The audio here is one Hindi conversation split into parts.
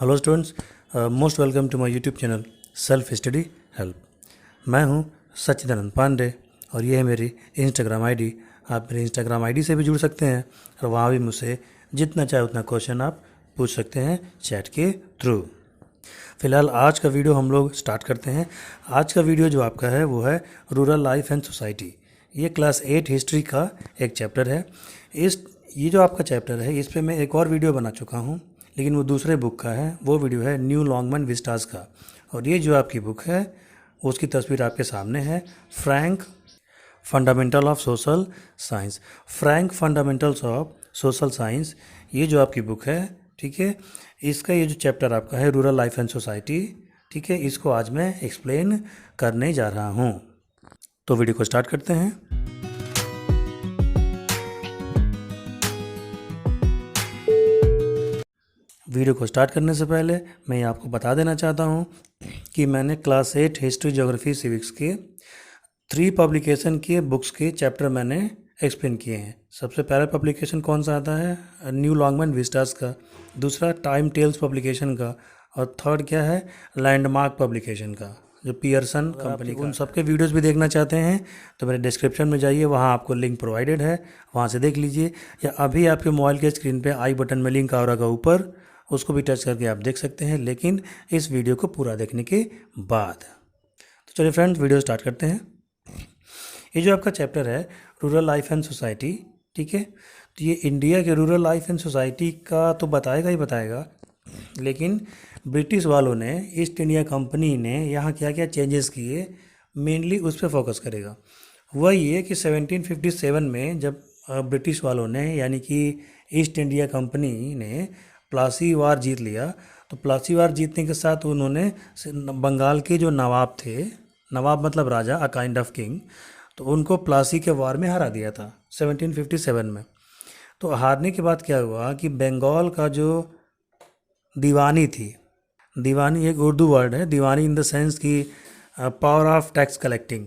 Hello students, most welcome to my YouTube channel self study help. मैं हूं सच्चिदानंद पांडे और ये है मेरी इंस्टाग्राम आईडी। आप मेरी इंस्टाग्राम आईडी से भी जुड़ सकते हैं और वहाँ भी मुझसे जितना चाहे उतना क्वेश्चन आप पूछ सकते हैं चैट के थ्रू। फ़िलहाल आज का वीडियो हम लोग स्टार्ट करते हैं। आज का वीडियो जो आपका है वो है रूरल लाइफ एंड सोसाइटी। ये क्लास 8 हिस्ट्री का एक चैप्टर है। ये जो आपका चैप्टर है इस पे मैं एक और वीडियो बना चुका हूँ, लेकिन वो दूसरे बुक का है। वो वीडियो है न्यू लॉन्गमैन विस्टास का। और ये जो आपकी बुक है उसकी तस्वीर आपके सामने है, Frank fundamental of social science. Frank fundamentals of social science, ये जो आपकी बुक है, ठीक है। इसका ये जो चैप्टर आपका है रूरल लाइफ एंड सोसाइटी, ठीक है, इसको आज मैं एक्सप्लेन करने जा रहा हूँ। तो वीडियो को स्टार्ट करते हैं। वीडियो को स्टार्ट करने से पहले मैं आपको बता देना चाहता हूँ कि मैंने क्लास 8 हिस्ट्री ज्योग्राफी सिविक्स के 3 पब्लिकेशन के बुक्स के चैप्टर मैंने एक्सप्लेन किए हैं। सबसे पहला पब्लिकेशन कौन सा आता है, न्यू लॉन्गमैन विस्टास का। दूसरा टाइम टेल्स पब्लिकेशन का। और थर्ड क्या है, लैंडमार्क पब्लिकेशन का, जो पियर्सन कंपनी का। उन सबके वीडियोस भी देखना चाहते हैं तो मेरे डिस्क्रिप्शन में जाइए, वहाँ आपको लिंक प्रोवाइडेड है, वहाँ से देख लीजिए। या अभी आपके मोबाइल के स्क्रीन पे आई बटन में लिंक आ रहा ऊपर, उसको भी टच करके आप देख सकते हैं, लेकिन इस वीडियो को पूरा देखने के बाद। तो चलिए फ्रेंड्स, वीडियो स्टार्ट करते हैं। ये जो आपका चैप्टर है रूरल लाइफ एंड सोसाइटी, ठीक है, तो ये इंडिया के रूरल लाइफ एंड सोसाइटी का तो बताएगा ही बताएगा, लेकिन ब्रिटिश वालों ने, ईस्ट इंडिया कंपनी ने यहाँ क्या क्या चेंजेस किए, मेनली उस पर फोकस करेगा। वह ये कि 1757 में जब ब्रिटिश वालों ने, यानी कि ईस्ट इंडिया कंपनी ने प्लासी वार जीत लिया, तो प्लासी वार जीतने के साथ उन्होंने बंगाल के जो नवाब थे, नवाब मतलब राजा, अ काइंड ऑफ किंग, तो उनको प्लासी के वार में हरा दिया था 1757 में। तो हारने के बाद क्या हुआ कि बंगाल का जो दीवानी थी, दीवानी एक उर्दू वर्ड है, दीवानी इन द सेंस कि power of tax collecting,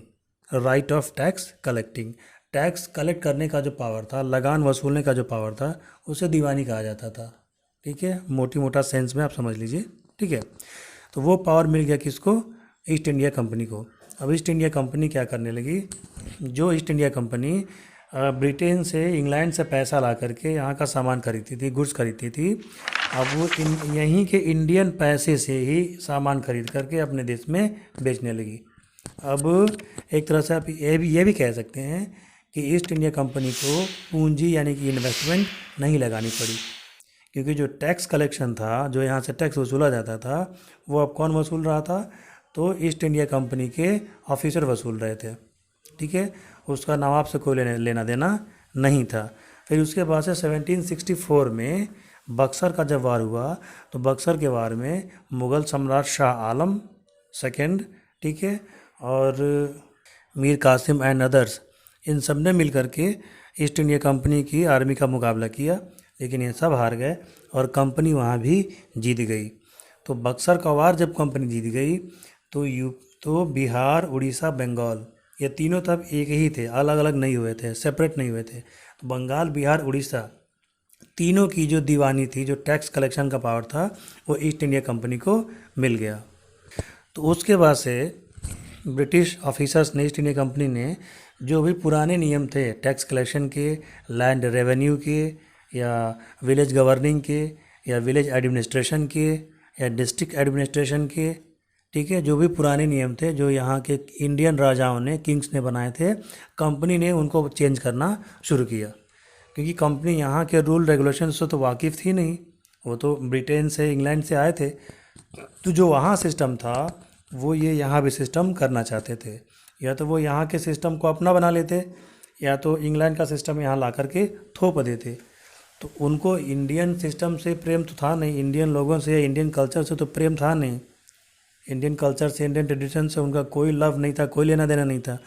right of tax collecting, tax collect करने का जो पावर था, लगान वसूलने का जो पावर था, उसे दीवानी कहा जाता था, ठीक है, मोटी मोटा सेंस में आप समझ लीजिए, ठीक है। तो वो पावर मिल गया किसको, ईस्ट इंडिया कंपनी को। अब ईस्ट इंडिया कंपनी क्या करने लगी, जो ईस्ट इंडिया कंपनी ब्रिटेन से, इंग्लैंड से पैसा ला करके यहाँ का सामान खरीदती थी, गुड्स खरीदती थी, अब वो यहीं के इंडियन पैसे से ही सामान खरीद करके अपने देश में बेचने लगी। अब एक तरह से आप ये भी कह सकते हैं कि ईस्ट इंडिया कंपनी को पूंजी यानी कि इन्वेस्टमेंट नहीं लगानी पड़ी, क्योंकि जो टैक्स कलेक्शन था, जो यहाँ से टैक्स वसूला जाता था, वो अब कौन वसूल रहा था, तो ईस्ट इंडिया कंपनी के ऑफिसर वसूल रहे थे, ठीक है। उसका नवाब से कोई लेना देना नहीं था। फिर उसके बाद से 1764 में बक्सर का जब वार हुआ, तो बक्सर के वार में मुग़ल सम्राट शाह आलम सेकंड, ठीक है, और मीर कासिम एंड अदर्स, इन सब ने मिल करके ईस्ट इंडिया कंपनी की आर्मी का मुकाबला किया, लेकिन ये सब हार गए और कंपनी वहाँ भी जीत गई। तो बक्सर का वार जब कंपनी जीत गई तो बिहार, उड़ीसा, बंगाल, ये तीनों तब एक ही थे, अलग अलग नहीं हुए थे, सेपरेट नहीं हुए थे। तो बंगाल, बिहार, उड़ीसा, तीनों की जो दीवानी थी, जो टैक्स कलेक्शन का पावर था, वो ईस्ट इंडिया कंपनी को मिल गया। तो उसके बाद से ब्रिटिश ऑफिसर्स ने, ईस्ट इंडिया कंपनी ने, जो भी पुराने नियम थे टैक्स कलेक्शन के, लैंड रेवेन्यू के, या विलेज गवर्निंग के, या विलेज एडमिनिस्ट्रेशन के, या डिस्ट्रिक्ट एडमिनिस्ट्रेशन के, ठीक है, जो भी पुराने नियम थे जो यहाँ के इंडियन राजाओं ने, किंग्स ने बनाए थे, कंपनी ने उनको चेंज करना शुरू किया। क्योंकि कंपनी यहाँ के रूल रेगुलेशन से तो वाकिफ़ थी नहीं, वो तो ब्रिटेन से, इंग्लैंड से आए थे। तो जो वहाँ सिस्टम था वो ये यहाँ भी सिस्टम करना चाहते थे। या तो वो यहाँ के सिस्टम को अपना बना लेते, या तो इंग्लैंड का सिस्टम यहाँ ला करके थोप देते। तो उनको इंडियन सिस्टम से प्रेम तो था नहीं, इंडियन लोगों से या इंडियन कल्चर से तो प्रेम था नहीं, इंडियन कल्चर से, इंडियन ट्रेडिशन से उनका कोई लव नहीं था, कोई लेना देना नहीं था।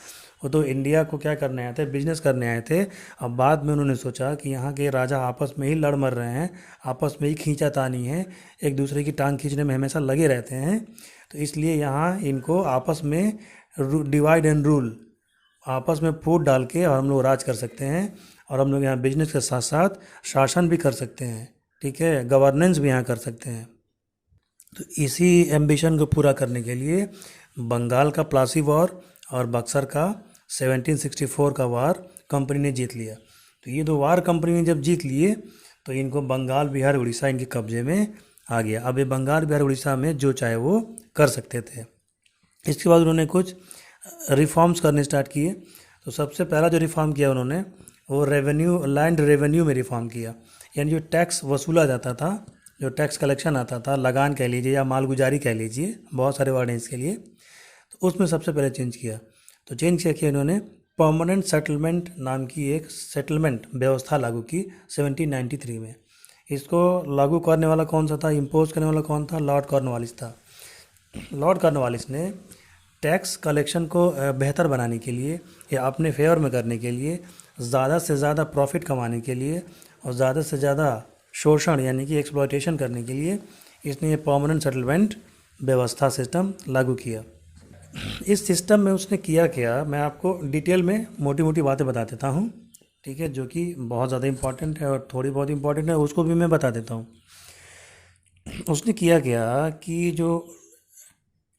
वो तो इंडिया को क्या करने आए थे, बिजनेस करने आए थे। अब बाद में उन्होंने सोचा कि यहाँ के राजा आपस में ही लड़ मर रहे हैं, आपस में ही खींचातानी है, एक दूसरे की टांग खींचने में हमेशा लगे रहते हैं, तो इसलिए यहाँ इनको आपस में डिवाइड एंड रूल, आपस में फूट डाल के और हम लोग राज कर सकते हैं, और हम लोग यहाँ बिजनेस के साथ साथ शासन भी कर सकते हैं, ठीक है, गवर्नेंस भी यहाँ कर सकते हैं। तो इसी एम्बिशन को पूरा करने के लिए बंगाल का प्लासी वॉर और बक्सर का 1764 का वार कंपनी ने जीत लिया। तो ये दो वार कंपनी ने जब जीत लिए तो इनको बंगाल बिहार उड़ीसा इनके कब्जे में आ गया। अब ये बंगाल बिहार उड़ीसा में जो चाहे वो कर सकते थे। इसके बाद उन्होंने कुछ रिफॉर्म्स करने स्टार्ट किए। तो सबसे पहला जो रिफॉर्म किया उन्होंने वो लैंड रेवेन्यू में रिफॉर्म किया। यानी जो टैक्स वसूला जाता था, जो टैक्स कलेक्शन आता था, लगान कह लीजिए या मालगुजारी कह लीजिए, बहुत सारे वर्ड हैं इसके लिए, तो उसमें सबसे पहले चेंज किया। तो चेंज क्या किया इन्होंने, परमानेंट सेटलमेंट नाम की एक सेटलमेंट व्यवस्था लागू की 1793 में। इसको लागू करने वाला कौन सा था, इम्पोज करने वाला कौन था, लॉर्ड कॉर्नवालिस था। लॉर्ड कॉर्नवालिस ने टैक्स कलेक्शन को बेहतर बनाने के लिए या अपने फेवर में करने के लिए, ज़्यादा से ज़्यादा प्रॉफिट कमाने के लिए और ज़्यादा से ज़्यादा शोषण यानी कि एक्सप्लॉयटेशन करने के लिए इसने ये परमानेंट सेटलमेंट व्यवस्था सिस्टम लागू किया। इस सिस्टम में उसने किया क्या, मैं आपको डिटेल में मोटी मोटी बातें बता देता हूँ, ठीक है, जो कि बहुत ज़्यादा इम्पॉर्टेंट है और थोड़ी बहुत इम्पॉर्टेंट है, उसको भी मैं बता देता हूँ। उसने किया क्या कि जो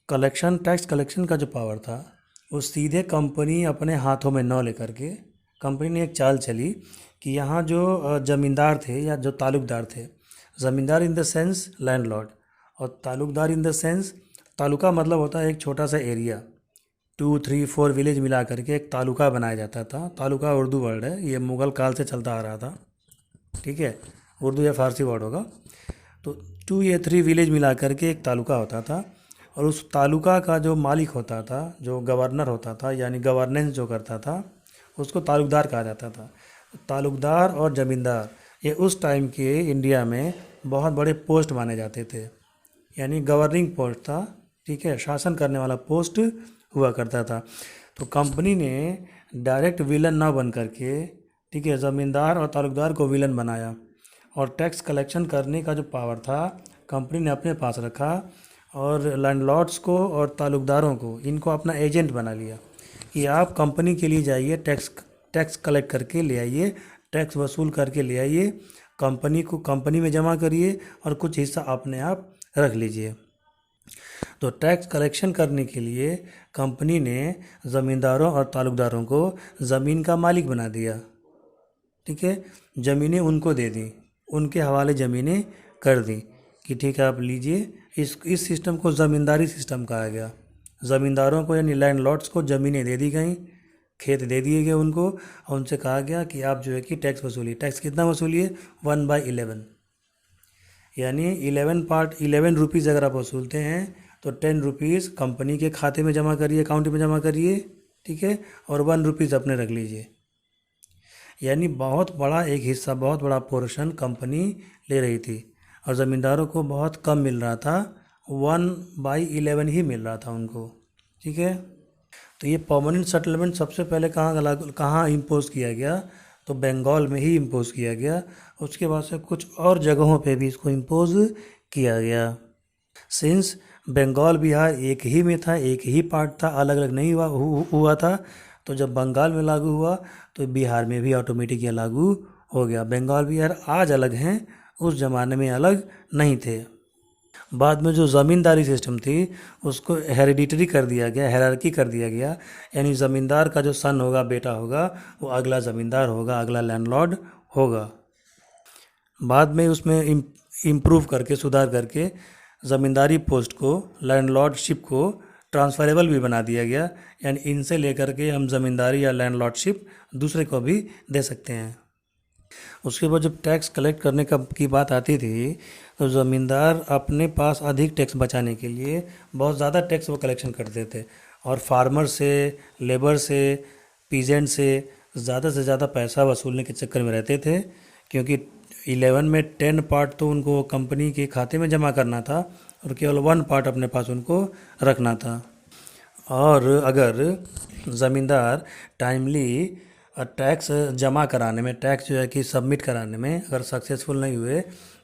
टैक्स कलेक्शन का जो पावर था वो सीधे कंपनी अपने हाथों में न लेकर के कंपनी ने एक चाल चली कि यहाँ जो ज़मींदार थे या जो ताल्लुकदार थे, ज़मींदार इन द सेंस लैंडलॉर्ड और Talukdar in the sense, taluka मतलब होता है एक छोटा सा एरिया, 2, 3, 4 विलेज मिला करके एक तालुका बनाया जाता था। तालुका उर्दू वर्ड है, ये मुग़ल काल से चलता आ रहा था, ठीक है, उर्दू या फ़ारसी वर्ड होगा। तो 2 या 3 विलेज मिला करके एक तालुका होता था और उस तालुका का जो मालिक होता था, जो गवर्नर होता था यानी गवर्नेंस जो करता था, उसको तालुकदार कहा जाता था। तालुकदार और ज़मींदार ये उस टाइम के इंडिया में बहुत बड़े पोस्ट माने जाते थे, यानी गवर्निंग पोस्ट था, ठीक है, शासन करने वाला पोस्ट हुआ करता था। तो कंपनी ने डायरेक्ट विलन ना बन करके, ठीक है, ज़मींदार और तालुकदार को विलन बनाया और टैक्स कलेक्शन करने का जो पावर था कंपनी ने अपने पास रखा और लैंडलॉर्ड्स को और तालुकदारों को इनको अपना एजेंट बना लिया कि आप कंपनी के लिए जाइए, टैक्स कलेक्ट करके ले आइए, टैक्स वसूल करके ले आइए, कंपनी में जमा करिए और कुछ हिस्सा अपने आप रख लीजिए। तो टैक्स कलेक्शन करने के लिए कंपनी ने ज़मींदारों और तालुकदारों को ज़मीन का मालिक बना दिया, ठीक है, ज़मीनें उनको दे दी, उनके हवाले ज़मीनें कर दी कि ठीक है आप लीजिए। इस सिस्टम को ज़मींदारी सिस्टम कहा गया। ज़मींदारों को यानी लैंडलॉर्ड्स को ज़मीनें दे दी गई, खेत दे दिए गए उनको और उनसे कहा गया कि आप जो है कि टैक्स वसूलिए। टैक्स कितना वसूलिए, 1/11, यानी 11 रुपीज़ अगर आप वसूलते हैं तो 10 रुपीज़ कंपनी के खाते में जमा करिए, अकाउंट में जमा करिए, ठीक है, और 1 रुपीज़ अपने रख लीजिए। यानी बहुत बड़ा एक हिस्सा, बहुत बड़ा पोर्शन कंपनी ले रही थी और ज़मींदारों को बहुत कम मिल रहा था, 1/11 ही मिल रहा था उनको, ठीक है। तो ये परमानेंट सेटलमेंट सबसे पहले कहाँ इम्पोज किया गया, तो बंगाल में ही इम्पोज किया गया। उसके बाद से कुछ और जगहों पे भी इसको इम्पोज किया गया। सिंस बंगाल बिहार एक ही में था, एक ही पार्ट था, अलग अलग नहीं हुआ था, तो जब बंगाल में लागू हुआ तो बिहार में भी ऑटोमेटिक ये लागू हो गया। बंगाल बिहार आज अलग हैं, उस ज़माने में अलग नहीं थे। बाद में जो ज़मींदारी सिस्टम थी उसको हेरिडिटरी कर दिया गया, हायरार्की कर दिया गया, यानी ज़मींदार का जो सन होगा, बेटा होगा, वो अगला ज़मींदार होगा, अगला लैंडलॉर्ड होगा। बाद में उसमें इम्प्रूव करके, सुधार करके ज़मींदारी पोस्ट को, लैंडलॉर्डशिप को ट्रांसफरेबल भी बना दिया गया, यानी इनसे लेकर के हम ज़मींदारी या लैंडलॉर्डशिप दूसरे को भी दे सकते हैं। उसके बाद जब टैक्स कलेक्ट करने की बात आती थी तो ज़मींदार अपने पास अधिक टैक्स बचाने के लिए बहुत ज़्यादा टैक्स वो कलेक्शन करते थे और फार्मर से, लेबर से, पीजेंट से ज़्यादा पैसा वसूलने के चक्कर में रहते थे, क्योंकि 11 में 10 पार्ट तो उनको कंपनी के खाते में जमा करना था और केवल 1 पार्ट अपने पास उनको रखना था। और अगर ज़मींदार टाइमली टैक्स जमा कराने में, टैक्स जो है कि सबमिट कराने में अगर सक्सेसफुल नहीं हुए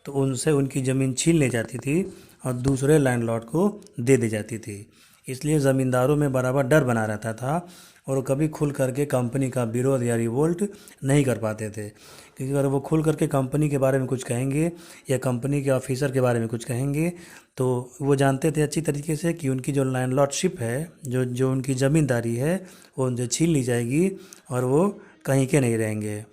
तो उनसे उनकी ज़मीन छीन ली जाती थी और दूसरे लैंडलॉर्ड को दे दी जाती थी। इसलिए ज़मींदारों में बराबर डर बना रहता था और वो कभी खुल करके कंपनी का विरोध या रिवोल्ट नहीं कर पाते थे, क्योंकि अगर वो खुल करके कंपनी के बारे में कुछ कहेंगे या कंपनी के ऑफिसर के बारे में कुछ कहेंगे तो वो जानते थे अच्छी तरीके से कि उनकी जो लैंडलॉर्डशिप है, जो जो उनकी ज़मींदारी है, वो उनसे छीन ली जाएगी और वो कहीं के नहीं रहेंगे।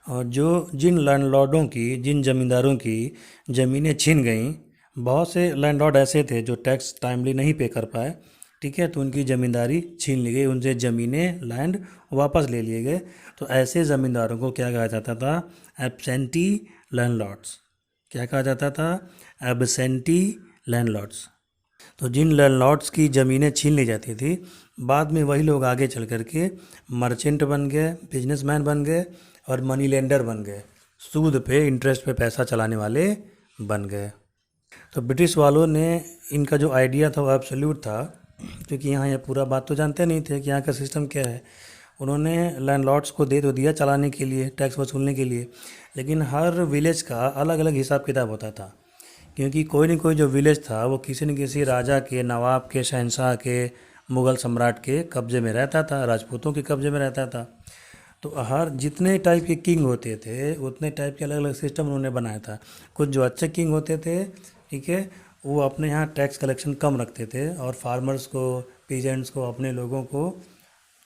और जो जिन लैंडलॉर्डों की, जिन ज़मींदारों की ज़मीनें छीन गईं, बहुत से लैंडलॉर्ड ऐसे थे जो टैक्स टाइमली नहीं पे कर पाए, ठीक है, तो उनकी ज़मींदारी छीन ली गई, उनसे ज़मीनें, लैंड वापस ले लिए गए। तो ऐसे ज़मींदारों को क्या कहा जाता था? Absentee landlords. क्या कहा जाता था? Absentee landlords. तो जिन लैंडलॉर्ड्स की ज़मीनें छीन ली जाती थी, बाद में वही लोग आगे चल कर के मर्चेंट बन गए, बिजनेसमैन बन गए और मनी लेंडर बन गए, सूद पे, इंटरेस्ट पे पैसा चलाने वाले बन गए। तो ब्रिटिश वालों ने, इनका जो आइडिया था वो एब्सोल्यूट था, क्योंकि यहाँ ये पूरा बात तो जानते नहीं थे कि यहाँ का सिस्टम क्या है। उन्होंने लैंडलॉर्ड्स को दे तो दिया चलाने के लिए, टैक्स वसूलने के लिए, लेकिन हर विलेज का अलग अलग हिसाब किताब होता था, क्योंकि कोई न कोई जो विलेज था वो किसी न किसी राजा के, नवाब के, शहंशाह के, मुग़ल सम्राट के कब्ज़े में रहता था, राजपूतों के कब्ज़े में रहता था। तो हर जितने टाइप के किंग होते थे उतने टाइप के अलग अलग सिस्टम उन्होंने बनाया था। कुछ जो अच्छे किंग होते थे, ठीक है, वो अपने यहाँ टैक्स कलेक्शन कम रखते थे और फार्मर्स को, पीजेंट्स को, अपने लोगों को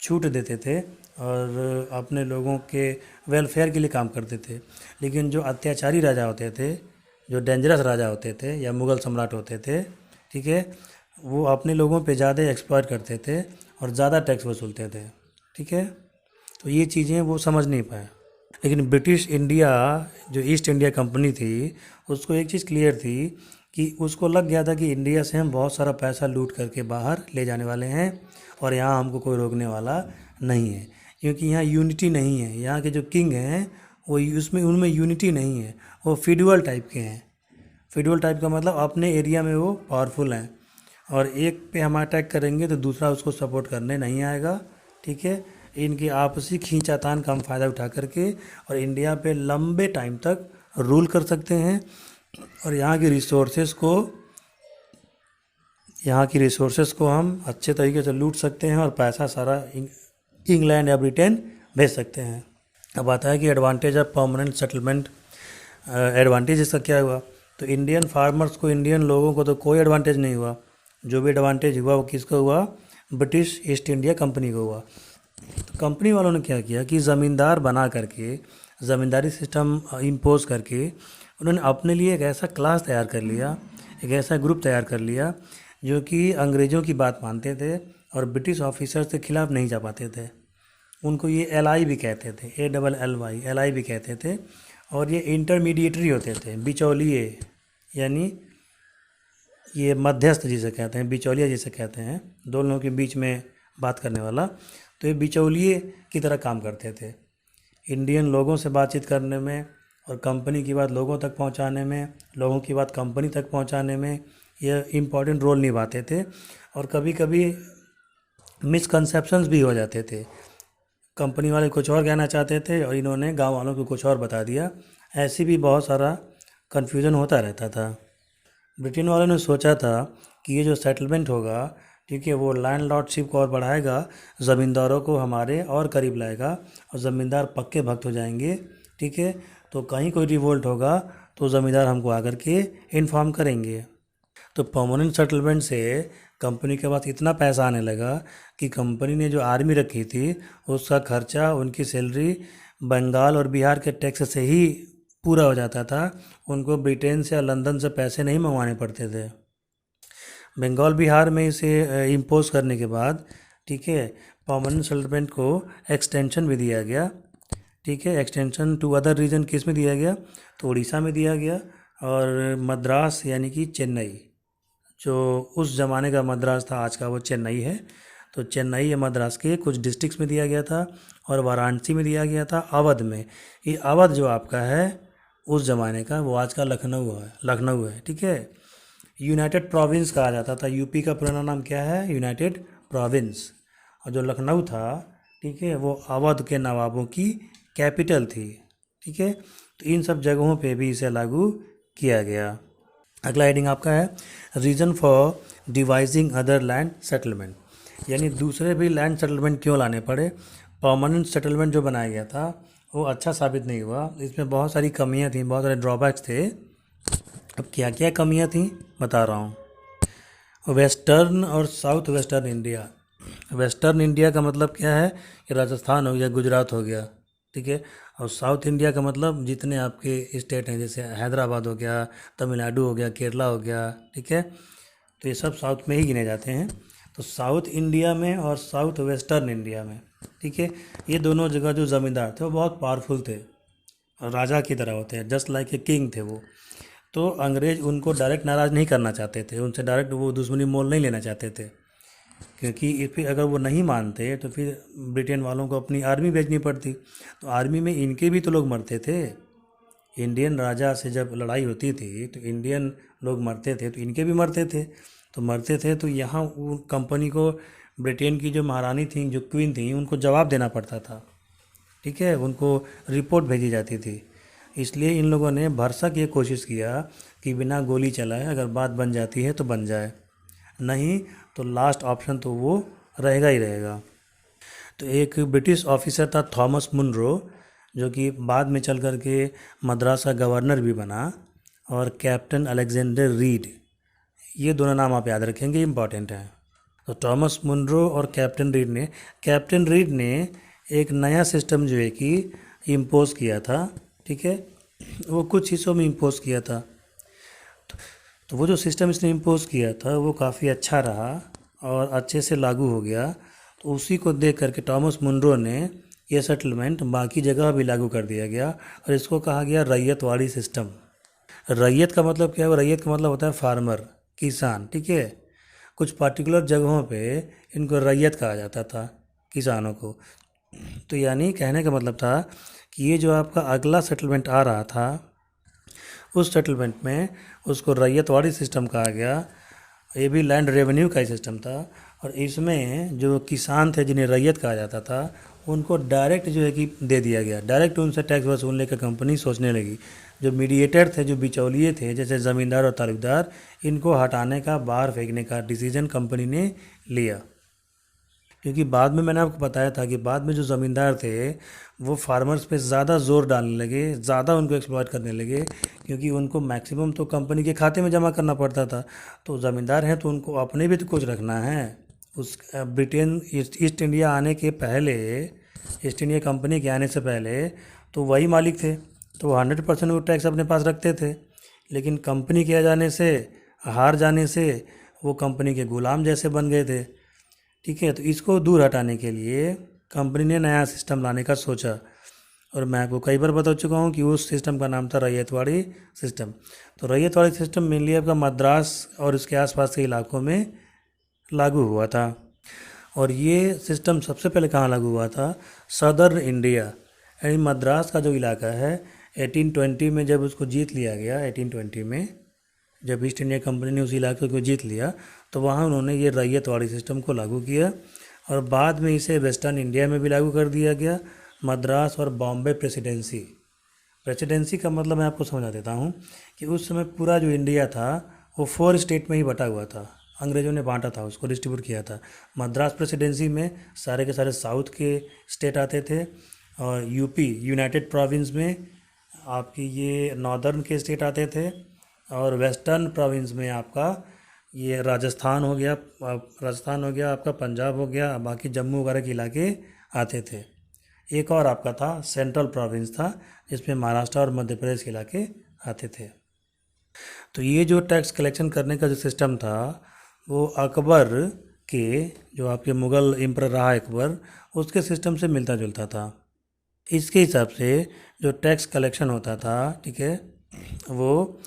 छूट देते थे और अपने लोगों के वेलफेयर के लिए काम करते थे। लेकिन जो अत्याचारी राजा होते थे, जो डेंजरस राजा होते थे या मुग़ल सम्राट होते थे, ठीक है, वो अपने लोगों पे ज़्यादा एक्सप्लॉइट करते थे और ज़्यादा टैक्स वसूलते थे, ठीक है। तो ये चीज़ें वो समझ नहीं पाए। लेकिन ब्रिटिश इंडिया, जो ईस्ट इंडिया कंपनी थी, उसको एक चीज़ क्लियर थी कि उसको लग गया था कि इंडिया से हम बहुत सारा पैसा लूट करके बाहर ले जाने वाले हैं और यहाँ हमको कोई रोकने वाला नहीं है, क्योंकि यहाँ यूनिटी नहीं है। यहाँ के जो किंग हैं वो उसमें, उनमें यूनिटी नहीं है, वो फिडुअल टाइप के हैं। फिडुअल टाइप का मतलब अपने एरिया में वो पावरफुल हैं और एक पे हम अटैक करेंगे तो दूसरा उसको सपोर्ट करने नहीं आएगा, ठीक है। इनकी आपसी खींचातान का हम फ़ायदा उठा करके और इंडिया पे लंबे टाइम तक रूल कर सकते हैं और यहाँ की रिसोर्सेज को हम अच्छे तरीके से लूट सकते हैं और पैसा सारा इंग्लैंड या ब्रिटेन भेज सकते हैं। अब आता है कि advantage of permanent settlement. Advantage इसका क्या हुआ? तो इंडियन फार्मर्स को, इंडियन लोगों को तो कोई एडवांटेज नहीं हुआ। जो भी एडवांटेज हुआ वो किसको हुआ? ब्रिटिश ईस्ट इंडिया कंपनी को हुआ। तो कंपनी वालों ने क्या किया कि ज़मींदार बना करके, ज़मींदारी सिस्टम इम्पोज करके उन्होंने अपने लिए एक ऐसा क्लास तैयार कर लिया, एक ऐसा ग्रुप तैयार कर लिया जो कि अंग्रेज़ों की बात मानते थे और ब्रिटिश ऑफिसर्स के खिलाफ नहीं जा पाते थे। उनको ये LI भी कहते थे, ALLY, LI भी कहते थे। और ये इंटरमीडिएटरी होते थे, बिचौलिए, यानी ये मध्यस्थ जिसे कहते हैं, बिचौलिया जिसे कहते हैं, दो लोगों के बीच में बात करने वाला। तो ये बिचौलिए की तरह काम करते थे, इंडियन लोगों से बातचीत करने में और कंपनी की बात लोगों तक पहुंचाने में, लोगों की बात कंपनी तक पहुंचाने में ये इम्पॉर्टेंट रोल निभाते थे। और कभी कभी मिसकंसेप्शंस भी हो जाते थे, कंपनी वाले कुछ और कहना चाहते थे और इन्होंने गांव वालों को कुछ और बता दिया। ऐसी भी बहुत सारा कन्फ्यूज़न होता रहता था। ब्रिटेन वालों ने सोचा था कि ये जो सेटलमेंट होगा, ठीक है, वो लैंडलॉर्डशिप को और बढ़ाएगा, ज़मींदारों को हमारे और करीब लाएगा और ज़मींदार पक्के भक्त हो जाएंगे, ठीक है। तो कहीं कोई रिवोल्ट होगा तो ज़मींदार हमको आकर के इन्फॉर्म करेंगे। तो परमानेंट सेटलमेंट से कंपनी के पास इतना पैसा आने लगा कि कंपनी ने जो आर्मी रखी थी उसका खर्चा, उनकी सैलरी बंगाल और बिहार के टैक्स से ही पूरा हो जाता था। उनको ब्रिटेन से या लंदन से पैसे नहीं मंगवाने पड़ते थे। बंगाल बिहार में इसे इम्पोज करने के बाद, ठीक है, परमानेंट सेटलमेंट को एक्सटेंशन भी दिया गया, ठीक है। एक्सटेंशन टू अदर रीजन किस में दिया गया? तो उड़ीसा में दिया गया और मद्रास यानी कि चेन्नई, जो उस ज़माने का मद्रास था, आज का वो चेन्नई है, तो चेन्नई या मद्रास के कुछ डिस्ट्रिक्ट्स में दिया गया था और वाराणसी में दिया गया था, अवध में। ये अवध जो आपका है उस ज़माने का, वो आज का लखनऊ है, ठीक है। यूनाइटेड प्रोविंस कहा जाता था। यूपी का पुराना नाम क्या है? United province. और जो लखनऊ था, ठीक है, वो अवध के नवाबों की कैपिटल थी, ठीक है। तो इन सब जगहों पे भी इसे लागू किया गया। अगला हेडिंग आपका है reason for devising other land settlement, यानी दूसरे भी लैंड सेटलमेंट क्यों लाने पड़े। परमानेंट सेटलमेंट जो बनाया गया था वो अच्छा साबित नहीं हुआ, इसमें बहुत सारी कमियां थी, बहुत सारे ड्रॉबैक्स थे। अब क्या क्या कमियां थी बता रहा हूँ। वेस्टर्न और south western India. Western India का मतलब क्या है कि राजस्थान हो गया, गुजरात हो गया, ठीक है। और साउथ इंडिया का मतलब जितने आपके स्टेट हैं, जैसे हैदराबाद हो गया, तमिलनाडु हो गया, केरला हो गया, ठीक है। तो ये सब साउथ में ही गिने जाते हैं। तो साउथ इंडिया में और साउथ वेस्टर्न इंडिया में, ठीक है, ये दोनों जगह जो ज़मींदार थे वो बहुत पावरफुल थे, राजा की तरह होते हैं, जस्ट लाइक ए किंग थे वो। तो अंग्रेज़ उनको डायरेक्ट नाराज़ नहीं करना चाहते थे, उनसे डायरेक्ट वो दुश्मनी मोल नहीं लेना चाहते थे, क्योंकि फिर अगर वो नहीं मानते तो फिर ब्रिटेन वालों को अपनी आर्मी भेजनी पड़ती। तो आर्मी में इनके भी तो लोग मरते थे। इंडियन राजा से जब लड़ाई होती थी तो इंडियन लोग मरते थे, तो इनके भी मरते थे। तो मरते थे तो यहाँ वो कंपनी को, ब्रिटेन की जो महारानी थी, जो क्वीन थी, उनको जवाब देना पड़ता था, ठीक है, उनको रिपोर्ट भेजी जाती थी। इसलिए इन लोगों ने भरसक ये कोशिश किया कि बिना गोली चलाए अगर बात बन जाती है तो बन जाए, नहीं तो लास्ट ऑप्शन तो वो रहेगा ही रहेगा। तो एक ब्रिटिश ऑफिसर था थॉमस मुनरो, जो कि बाद में चल कर के मद्रास का गवर्नर भी बना, और कैप्टन अलेक्जेंडर रीड, ये दोनों नाम आप याद रखेंगे, इम्पॉर्टेंट हैं। तो थॉमस मुनरो और कैप्टन रीड ने एक नया सिस्टम जो है कि इम्पोज किया था, ठीक है। वो कुछ हिस्सों में इम्पोज किया था। तो वो जो सिस्टम इसने इम्पोज किया था वो काफ़ी अच्छा रहा और अच्छे से लागू हो गया। तो उसी को देख करके थॉमस मुनरो ने ये सेटलमेंट बाकी जगह भी लागू कर दिया गया, और इसको कहा गया रैयतवाड़ी सिस्टम। रैयत का मतलब क्या है? रैयत का मतलब होता है फार्मर, किसान, ठीक है। कुछ पर्टिकुलर जगहों पे इनको रैयत कहा जाता था, किसानों को। तो यानी कहने का मतलब था कि ये जो आपका अगला सेटलमेंट आ रहा था, उस सेटलमेंट में उसको रैयतवाड़ी सिस्टम कहा गया। ये भी लैंड रेवेन्यू का ही सिस्टम था, और इसमें जो किसान थे जिन्हें रैयत कहा जाता था, उनको डायरेक्ट जो है कि दे दिया गया, डायरेक्ट उनसे टैक्स वसूलने का कंपनी सोचने लगी। जो मीडिएटर थे, जो बिचौलिए थे, जैसे ज़मींदार और तालुकदार, इनको हटाने का, बाहर फेंकने का डिसीजन कंपनी ने लिया। क्योंकि बाद में मैंने आपको बताया था कि बाद में जो ज़मींदार थे वो फार्मर्स पे ज़्यादा ज़ोर डालने लगे, ज़्यादा उनको एक्सप्लॉइट करने लगे, क्योंकि उनको मैक्सिमम तो कंपनी के खाते में जमा करना पड़ता था। तो ज़मींदार हैं तो उनको अपने भी तो कुछ रखना है। उस ब्रिटेन ईस्ट इंडिया आने के पहले, ईस्ट इंडिया कंपनी के आने से पहले तो वही मालिक थे, तो 100% वो टैक्स अपने पास रखते थे। लेकिन कंपनी के आ जाने से, हार जाने से, वो कंपनी के गुलाम जैसे बन गए थे, ठीक है। तो इसको दूर हटाने के लिए कंपनी ने नया सिस्टम लाने का सोचा, और मैं आपको कई बार बता चुका हूँ कि उस सिस्टम का नाम था रैयतवाड़ी सिस्टम। तो रैयतवाड़ी सिस्टम मेनली आपका मद्रास और उसके आसपास के इलाकों में लागू हुआ था। और ये सिस्टम सबसे पहले कहाँ लागू हुआ था? सदर्न इंडिया, यानी मद्रास का जो इलाका है। 1820 में जब उसको जीत लिया गया, 1820 में जब ईस्ट इंडिया कंपनी ने उस इलाके को जीत लिया, तो वहाँ उन्होंने ये रैयतवाड़ी सिस्टम को लागू किया, और बाद में इसे वेस्टर्न इंडिया में भी लागू कर दिया गया। मद्रास और बॉम्बे प्रेसिडेंसी का मतलब मैं आपको समझा देता हूँ कि उस समय पूरा जो इंडिया था वो 4 स्टेट में ही बटा हुआ था। अंग्रेज़ों ने बांटा था, उसको डिस्ट्रीब्यूट किया था। मद्रास प्रेसिडेंसी में सारे के सारे साउथ के स्टेट आते थे, और यूपी, यूनाइटेड प्रोविंस में आपकी ये नॉर्दर्न के स्टेट आते थे, और वेस्टर्न प्रोविंस में आपका ये राजस्थान हो गया, आपका पंजाब हो गया, बाकी जम्मू वगैरह के इलाके आते थे। एक और आपका था सेंट्रल प्रोविंस था, जिसमें महाराष्ट्र और मध्य प्रदेश के इलाके आते थे। तो ये जो टैक्स कलेक्शन करने का जो सिस्टम था वो अकबर के, जो आपके मुग़ल एम्परर रहा अकबर, उसके सिस्टम से मिलता जुलता था। इसके हिसाब से जो टैक्स कलेक्शन होता था, ठीक है, वो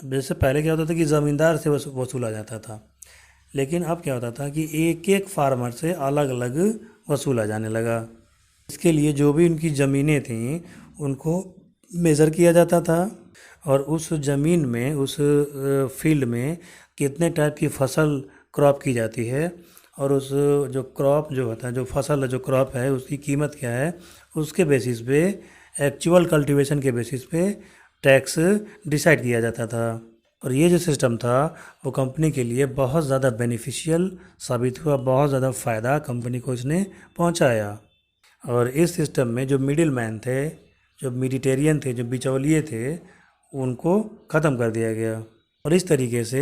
जैसे पहले क्या होता था कि ज़मींदार से वसूला जाता था, लेकिन अब क्या होता था कि एक एक फार्मर से अलग अलग वसूला जाने लगा। इसके लिए जो भी उनकी ज़मीनें थीं उनको मेज़र किया जाता था, और उस ज़मीन में, उस फील्ड में कितने टाइप की फसल क्रॉप की जाती है, और उस जो क्रॉप जो होता है, जो फसल, जो क्रॉप है, उसकी कीमत क्या है, उसके बेसिस पे, एक्चुअल कल्टीवेशन के बेसिस पे टैक्स डिसाइड किया जाता था। और ये जो सिस्टम था वो कंपनी के लिए बहुत ज़्यादा बेनिफिशियल साबित हुआ, बहुत ज़्यादा फ़ायदा कंपनी को इसने पहुंचाया। और इस सिस्टम में जो मिडिल मैन थे, जो मिडिटेरियन थे, जो बिचौलिए थे, उनको ख़त्म कर दिया गया। और इस तरीके से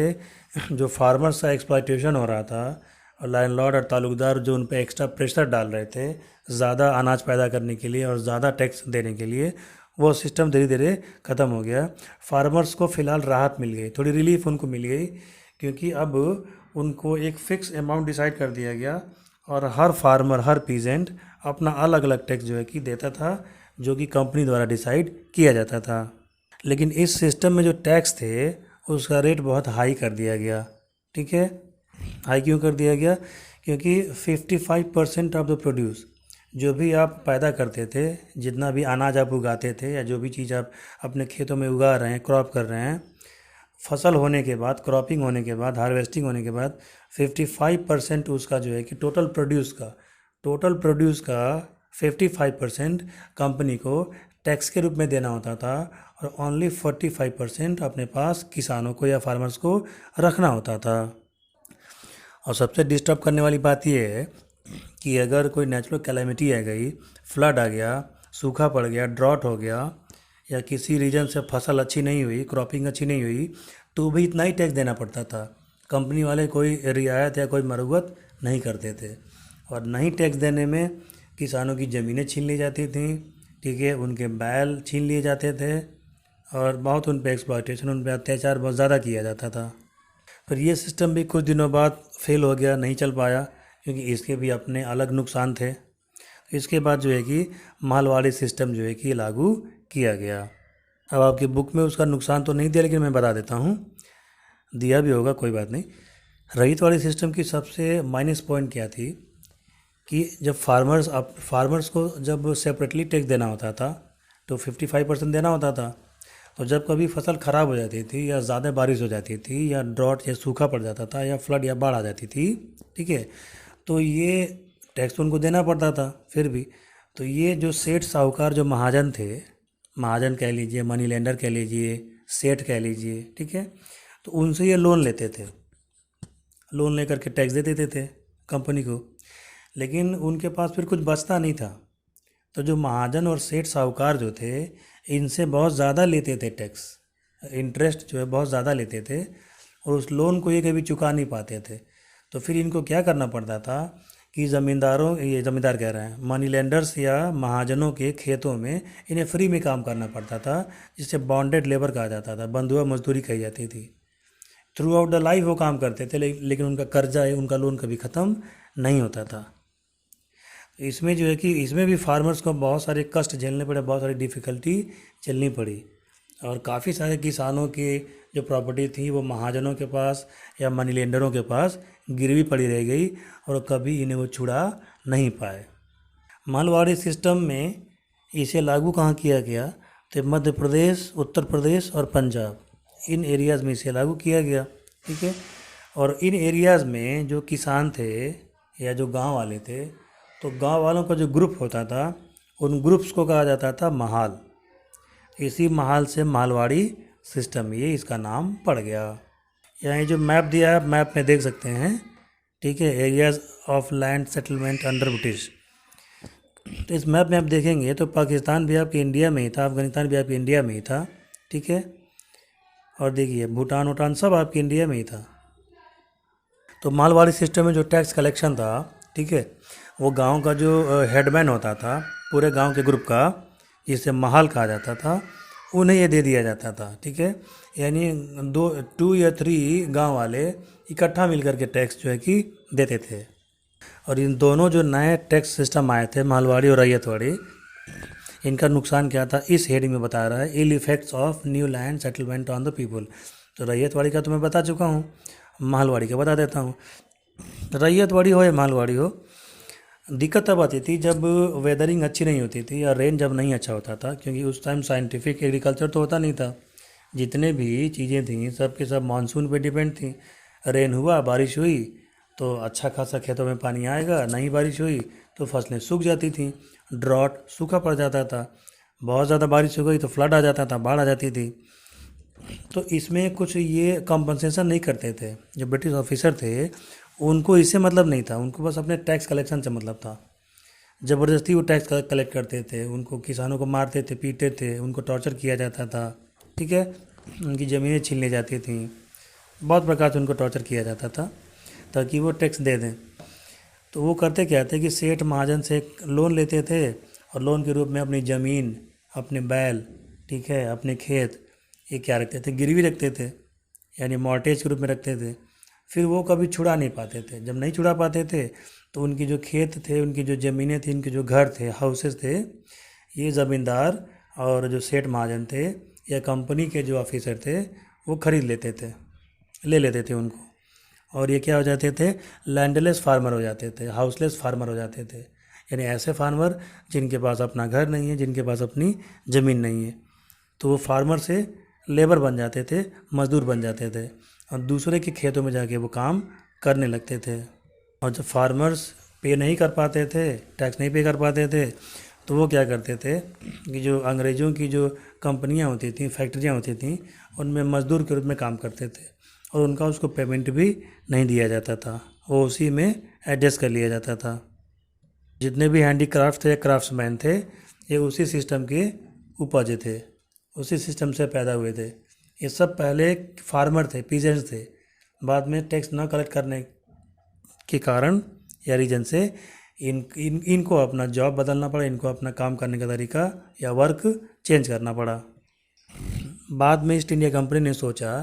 जो फार्मर्स का एक्सप्लॉयटेशन हो रहा था और लैंडलॉर्ड और ताल्लुकदार जो उन पर एक्स्ट्रा प्रेशर डाल रहे थे ज़्यादा अनाज पैदा करने के लिए और ज़्यादा टैक्स देने के लिए, वो सिस्टम धीरे धीरे ख़त्म हो गया। फार्मर्स को फ़िलहाल राहत मिल गई, थोड़ी रिलीफ उनको मिल गई, क्योंकि अब उनको एक फ़िक्स अमाउंट डिसाइड कर दिया गया और हर फार्मर, हर पीजेंट अपना अलग अलग टैक्स जो है कि देता था, जो कि कंपनी द्वारा डिसाइड किया जाता था। लेकिन इस सिस्टम में जो टैक्स थे उसका रेट बहुत हाई कर दिया गया। ठीक है, हाई क्यों कर दिया गया? क्योंकि 55% ऑफ द प्रोड्यूस, जो भी आप पैदा करते थे, जितना भी अनाज आप उगाते थे या जो भी चीज़ आप अपने खेतों में उगा रहे हैं, क्रॉप कर रहे हैं, फसल होने के बाद, क्रॉपिंग होने के बाद, हार्वेस्टिंग होने के बाद 55% उसका जो है कि टोटल प्रोड्यूस का 55% कंपनी को टैक्स के रूप में देना होता था और ओनली 45% अपने पास किसानों को या फार्मर्स को रखना होता था। और सबसे डिस्टर्ब करने वाली बात यह है कि अगर कोई नेचुरल कैलेमिटी आ गई, फ्लड आ गया, सूखा पड़ गया, ड्रॉट हो गया, या किसी रीजन से फसल अच्छी नहीं हुई, क्रॉपिंग अच्छी नहीं हुई, तो भी इतना ही टैक्स देना पड़ता था। कंपनी वाले कोई रियायत या कोई मरम्मत नहीं करते थे और नहीं टैक्स देने में किसानों की ज़मीनें छीन ली जाती थी। ठीक है, उनके बैल छीन लिए जाते थे और बहुत उन पर एक्सप्लॉयटेशन, उन पर अत्याचार बहुत ज़्यादा किया जाता था। फिर ये सिस्टम भी कुछ दिनों बाद फेल हो गया, नहीं चल पाया, क्योंकि इसके भी अपने अलग नुकसान थे। तो इसके बाद जो है कि मालवाड़ी सिस्टम जो है कि लागू किया गया। अब आपकी बुक में उसका नुकसान तो नहीं दिया, लेकिन मैं बता देता हूँ, दिया भी होगा, कोई बात नहीं। रईत वाली सिस्टम की सबसे माइनस पॉइंट क्या थी कि जब फार्मर्स को जब सेपरेटली टैक्स देना होता था तो 55% देना होता था। तो जब कभी फसल ख़राब हो जाती थी या ज़्यादा बारिश हो जाती थी या ड्रॉट या सूखा पड़ जाता था या फ्लड या बाढ़ आ जाती थी, ठीक है, तो ये टैक्स उनको देना पड़ता था फिर भी। तो ये जो सेठ साहूकार, जो महाजन थे, महाजन कह लीजिए, मनी लेंडर कह लीजिए, सेठ कह लीजिए, ठीक है, तो उनसे ये लोन लेते थे, लोन लेकर के टैक्स दे देते थे कंपनी को। लेकिन उनके पास फिर कुछ बचता नहीं था। तो जो महाजन और सेठ साहूकार जो थे, इनसे बहुत ज़्यादा लेते थे टैक्स, इंटरेस्ट जो है बहुत ज़्यादा लेते थे और उस लोन को ये कभी चुका नहीं पाते थे। तो फिर इनको क्या करना पड़ता था कि ज़मींदार कह रहे हैं, मनी लेंडर्स या महाजनों के खेतों में इन्हें फ्री में काम करना पड़ता था, जिसे बॉन्डेड लेबर कहा जाता था, बंधुआ मजदूरी कही जाती थी। थ्रू आउट द लाइफ वो काम करते थे, लेकिन उनका कर्जा है, उनका लोन कभी ख़त्म नहीं होता था। इसमें जो है कि इसमें भी फार्मर्स को बहुत सारे कष्ट झेलने पड़े, बहुत सारी डिफ़िकल्टी झेलनी पड़ी और काफ़ी सारे किसानों की जो प्रॉपर्टी थी वो महाजनों के पास या मनी लेंडरों के पास गिरवी पड़ी रह गई और कभी इन्हें वो छुड़ा नहीं पाए। मालवाड़ी सिस्टम में इसे लागू कहाँ किया गया? तो मध्य प्रदेश, उत्तर प्रदेश और पंजाब, इन एरियाज़ में इसे लागू किया गया। ठीक है, और इन एरियाज़ में जो किसान थे या जो गांव वाले थे, तो गांव वालों का जो ग्रुप होता था, उन ग्रुप्स को कहा जाता था महाल। इसी महाल से मालवाड़ी सिस्टम, ये इसका नाम पड़ गया। यहाँ जो मैप दिया है, मैप में देख सकते हैं, ठीक है, areas of land settlement under British. तो इस मैप में आप देखेंगे तो पाकिस्तान भी आपके इंडिया में ही था, अफगानिस्तान भी आपके इंडिया में ही था, ठीक है, और देखिए भूटान वूटान सब आपके इंडिया में ही था। तो मालवाड़ी सिस्टम में जो टैक्स कलेक्शन था, ठीक है, वो गांव का जो हेडमैन होता था पूरे गांव के ग्रुप का, जिसे महाल कहा जाता था, उन्हें ये दे दिया जाता था। ठीक है, यानी 2 या 3 गांव वाले इकट्ठा मिलकर के टैक्स जो है कि देते थे। और इन दोनों जो नए टैक्स सिस्टम आए थे, मालवाड़ी और रैयतवाड़ी, इनका नुकसान क्या था इस हेडिंग में बता रहा है, ill effects of new land settlement on the people. तो रैयतवाड़ी का तो मैं बता चुका हूँ, मालवाड़ी का बता देता हूँ। रैयतवाड़ी हो या मालवाड़ी हो, दिक्कत तब आती थी जब वेदरिंग अच्छी नहीं होती थी या रेन जब नहीं अच्छा होता था, क्योंकि उस टाइम साइंटिफिक एग्रीकल्चर तो होता नहीं था। जितने भी चीज़ें थीं सब के सब मानसून पे डिपेंड थी। रेन हुआ, बारिश हुई तो अच्छा खासा खेतों में पानी आएगा, नहीं बारिश हुई तो फसलें सूख जाती थीं, ड्रॉट, सूखा पड़ जाता था, बहुत ज़्यादा बारिश हो गई तो फ्लड आ जाता था, बाढ़ आ जाती थी। तो इसमें कुछ ये कंपनसेशन नहीं करते थे। जो ब्रिटिश ऑफिसर थे उनको इससे मतलब नहीं था, उनको बस अपने टैक्स कलेक्शन से मतलब था। ज़बरदस्ती वो टैक्स कलेक्ट करते थे, उनको किसानों को मारते थे, पीटते थे, उनको टॉर्चर किया जाता था। ठीक है, उनकी ज़मीनें छीन ली जाती थी, बहुत प्रकार से उनको टॉर्चर किया जाता था ताकि वो टैक्स दे दें। तो वो करते क्या थे कि सेठ महाजन से लोन लेते थे और लोन के रूप में अपनी ज़मीन, अपने बैल, ठीक है, अपने खेत, ये क्या रखते थे, गिरवी रखते थे, यानी मॉर्टेज के रूप में रखते थे। फिर वो कभी छुड़ा नहीं पाते थे। जब नहीं छुड़ा पाते थे तो उनकी जो खेत थे, उनकी जो ज़मीनें थी, उनके जो घर थे, हाउसेस थे, ये ज़मींदार और जो सेठ महाजन थे या कंपनी के जो ऑफिसर थे वो खरीद लेते थे, ले लेते थे उनको। और ये क्या हो जाते थे, लैंडलेस फार्मर हो जाते थे, हाउसलेस फार्मर हो जाते थे। यानी ऐसे फार्मर जिनके पास अपना घर नहीं है, जिनके पास अपनी ज़मीन नहीं है, तो वो फार्मर से लेबर बन जाते थे, मज़दूर बन जाते थे और दूसरे के खेतों में जाके वो काम करने लगते थे। और जब फार्मर्स पे नहीं कर पाते थे, टैक्स नहीं पे कर पाते थे, तो वो क्या करते थे कि जो अंग्रेज़ों की जो कंपनियां होती थी, फैक्ट्रियां होती थी, उनमें मज़दूर के रूप में काम करते थे और उनका उसको पेमेंट भी नहीं दिया जाता था, वो उसी में एडजस्ट कर लिया जाता था। जितने भी हैंडीक्राफ्ट थे, क्राफ्ट्समैन थे, ये उसी सिस्टम के उपज थे, उसी सिस्टम से पैदा हुए थे। ये सब पहले फार्मर थे, पीजेंट्स थे। बाद में टैक्स न कलेक्ट करने के कारण या रीजन से इनको अपना जॉब बदलना पड़ा, इनको अपना काम करने का तरीका या वर्क चेंज करना पड़ा। बाद में ईस्ट इंडिया कंपनी ने सोचा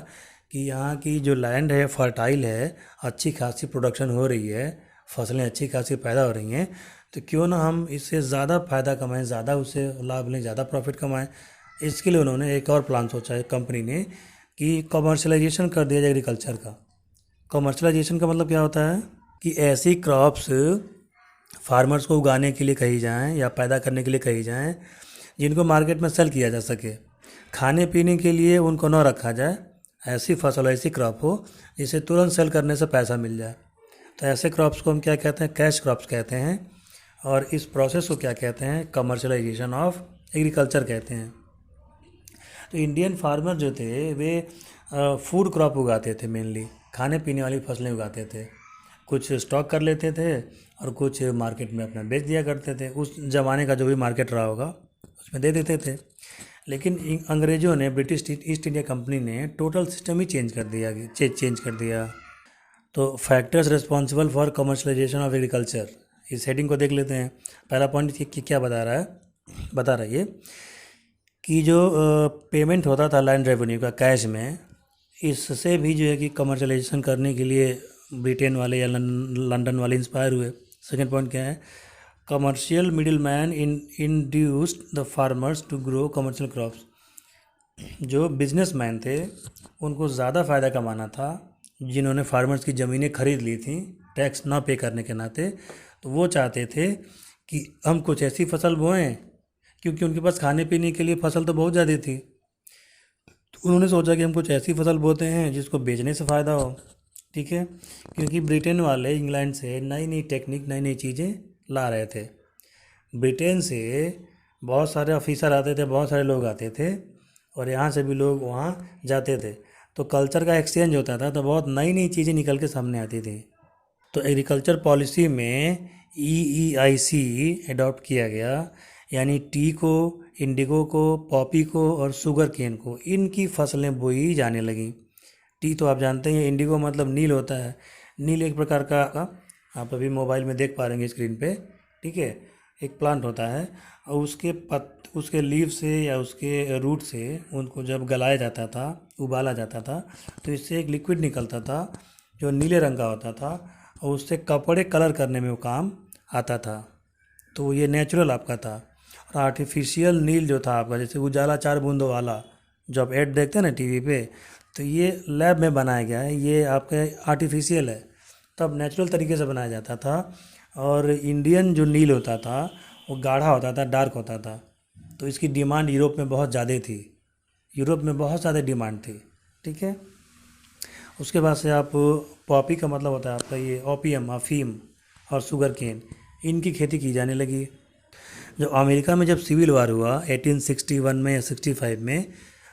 कि यहाँ की जो लैंड है फर्टाइल है, अच्छी खासी प्रोडक्शन हो रही है, फसलें अच्छी खासी पैदा हो रही हैं, तो क्यों ना हम इससे ज़्यादा फ़ायदा कमाएं, ज़्यादा उससे लाभ लें, ज़्यादा प्रॉफिट कमाएं। इसके लिए उन्होंने एक और प्लान सोचा है कंपनी ने कि कमर्शलाइजेशन कर दिया जाए एग्रीकल्चर का। कमर्शलाइजेशन का मतलब क्या होता है कि ऐसी क्रॉप्स फार्मर्स को उगाने के लिए कही जाएं या पैदा करने के लिए कही जाएं जिनको मार्केट में सेल किया जा सके। खाने पीने के लिए उनको न रखा जाए, ऐसी फसल, ऐसी क्रॉप हो जिसे तुरंत सेल करने से पैसा मिल जाए। तो ऐसे क्रॉप्स को हम क्या कहते हैं, कैश क्रॉप्स कहते हैं। और इस प्रोसेस को क्या कहते हैं, कमर्शलाइजेशन ऑफ एग्रीकल्चर कहते हैं। तो इंडियन फार्मर जो थे वे फूड क्रॉप उगाते थे, मेनली खाने पीने वाली फसलें उगाते थे। कुछ स्टॉक कर लेते थे और कुछ मार्केट में अपना बेच दिया करते थे। उस ज़माने का जो भी मार्केट रहा होगा उसमें दे देते थे। लेकिन अंग्रेज़ों ने, ब्रिटिश ईस्ट इंडिया कंपनी ने टोटल सिस्टम ही चेंज कर दिया। तो factors responsible for commercialisation of agriculture, इस हेडिंग को देख लेते हैं। पहला पॉइंट क्या बता रहा है, बता रहा है ये कि जो पेमेंट होता था लैंड रेवेन्यू का कैश में, इससे भी जो है कि कमर्शलाइजेशन करने के लिए ब्रिटेन वाले या लंदन वाले इंस्पायर हुए। सेकेंड पॉइंट क्या है, commercial middle man induced the farmers to grow commercial crops. जो बिजनेसमैन थे उनको ज़्यादा फ़ायदा कमाना था, जिन्होंने फार्मर्स की ज़मीनें खरीद ली थी टैक्स ना पे करने के नाते, तो वो चाहते थे कि हम कुछ ऐसी फसल बोएं, क्योंकि उनके पास खाने पीने के लिए फसल तो बहुत ज़्यादा थी। तो उन्होंने सोचा कि हम कुछ ऐसी फसल बोते हैं जिसको बेचने से फ़ायदा हो। ठीक है, क्योंकि ब्रिटेन वाले इंग्लैंड से नई नई टेक्निक, नई नई चीज़ें ला रहे थे। ब्रिटेन से बहुत सारे ऑफिसर आते थे, बहुत सारे लोग आते थे और यहाँ से भी लोग वहाँ जाते थे, तो कल्चर का एक्सचेंज होता था, तो बहुत नई नई चीज़ें निकल के सामने आती थी। तो एग्रीकल्चर पॉलिसी में EEIC अडॉप्ट किया गया, यानी टी को, इंडिगो को, पॉपी को और शुगर केन को, इनकी फसलें बोई जाने लगीं। टी तो आप जानते हैं, इंडिगो मतलब नील होता है। नील एक प्रकार का आप अभी मोबाइल में देख पा रहे हैं स्क्रीन पे, ठीक है, एक प्लांट होता है और उसके लीव से या उसके रूट से उनको जब गलाया जाता था, उबाला जाता था, तो इससे एक लिक्विड निकलता था जो नीले रंग का होता था और उससे कपड़े कलर करने में वो काम आता था। तो ये नेचुरल आपका था। और आर्टिफिशियल नील जो था आपका, जैसे उजाला 4 बूंदों वाला जो आप ऐड देखते हैं ना टीवी पे, तो ये लैब में बनाया गया है, ये आपके आर्टिफिशियल है, तब नेचुरल तरीके से बनाया जाता था। और इंडियन जो नील होता था वो गाढ़ा होता था, डार्क होता था, तो इसकी डिमांड यूरोप में बहुत ज़्यादा थी, यूरोप में बहुत ज़्यादा डिमांड थी। ठीक है, उसके बाद से आप पॉपी का मतलब होता है आपका ये ओपियम, अफीम और शुगर केन, इनकी खेती की जाने लगी। जो अमेरिका में जब सिविल वार हुआ 1861 में या 65 में,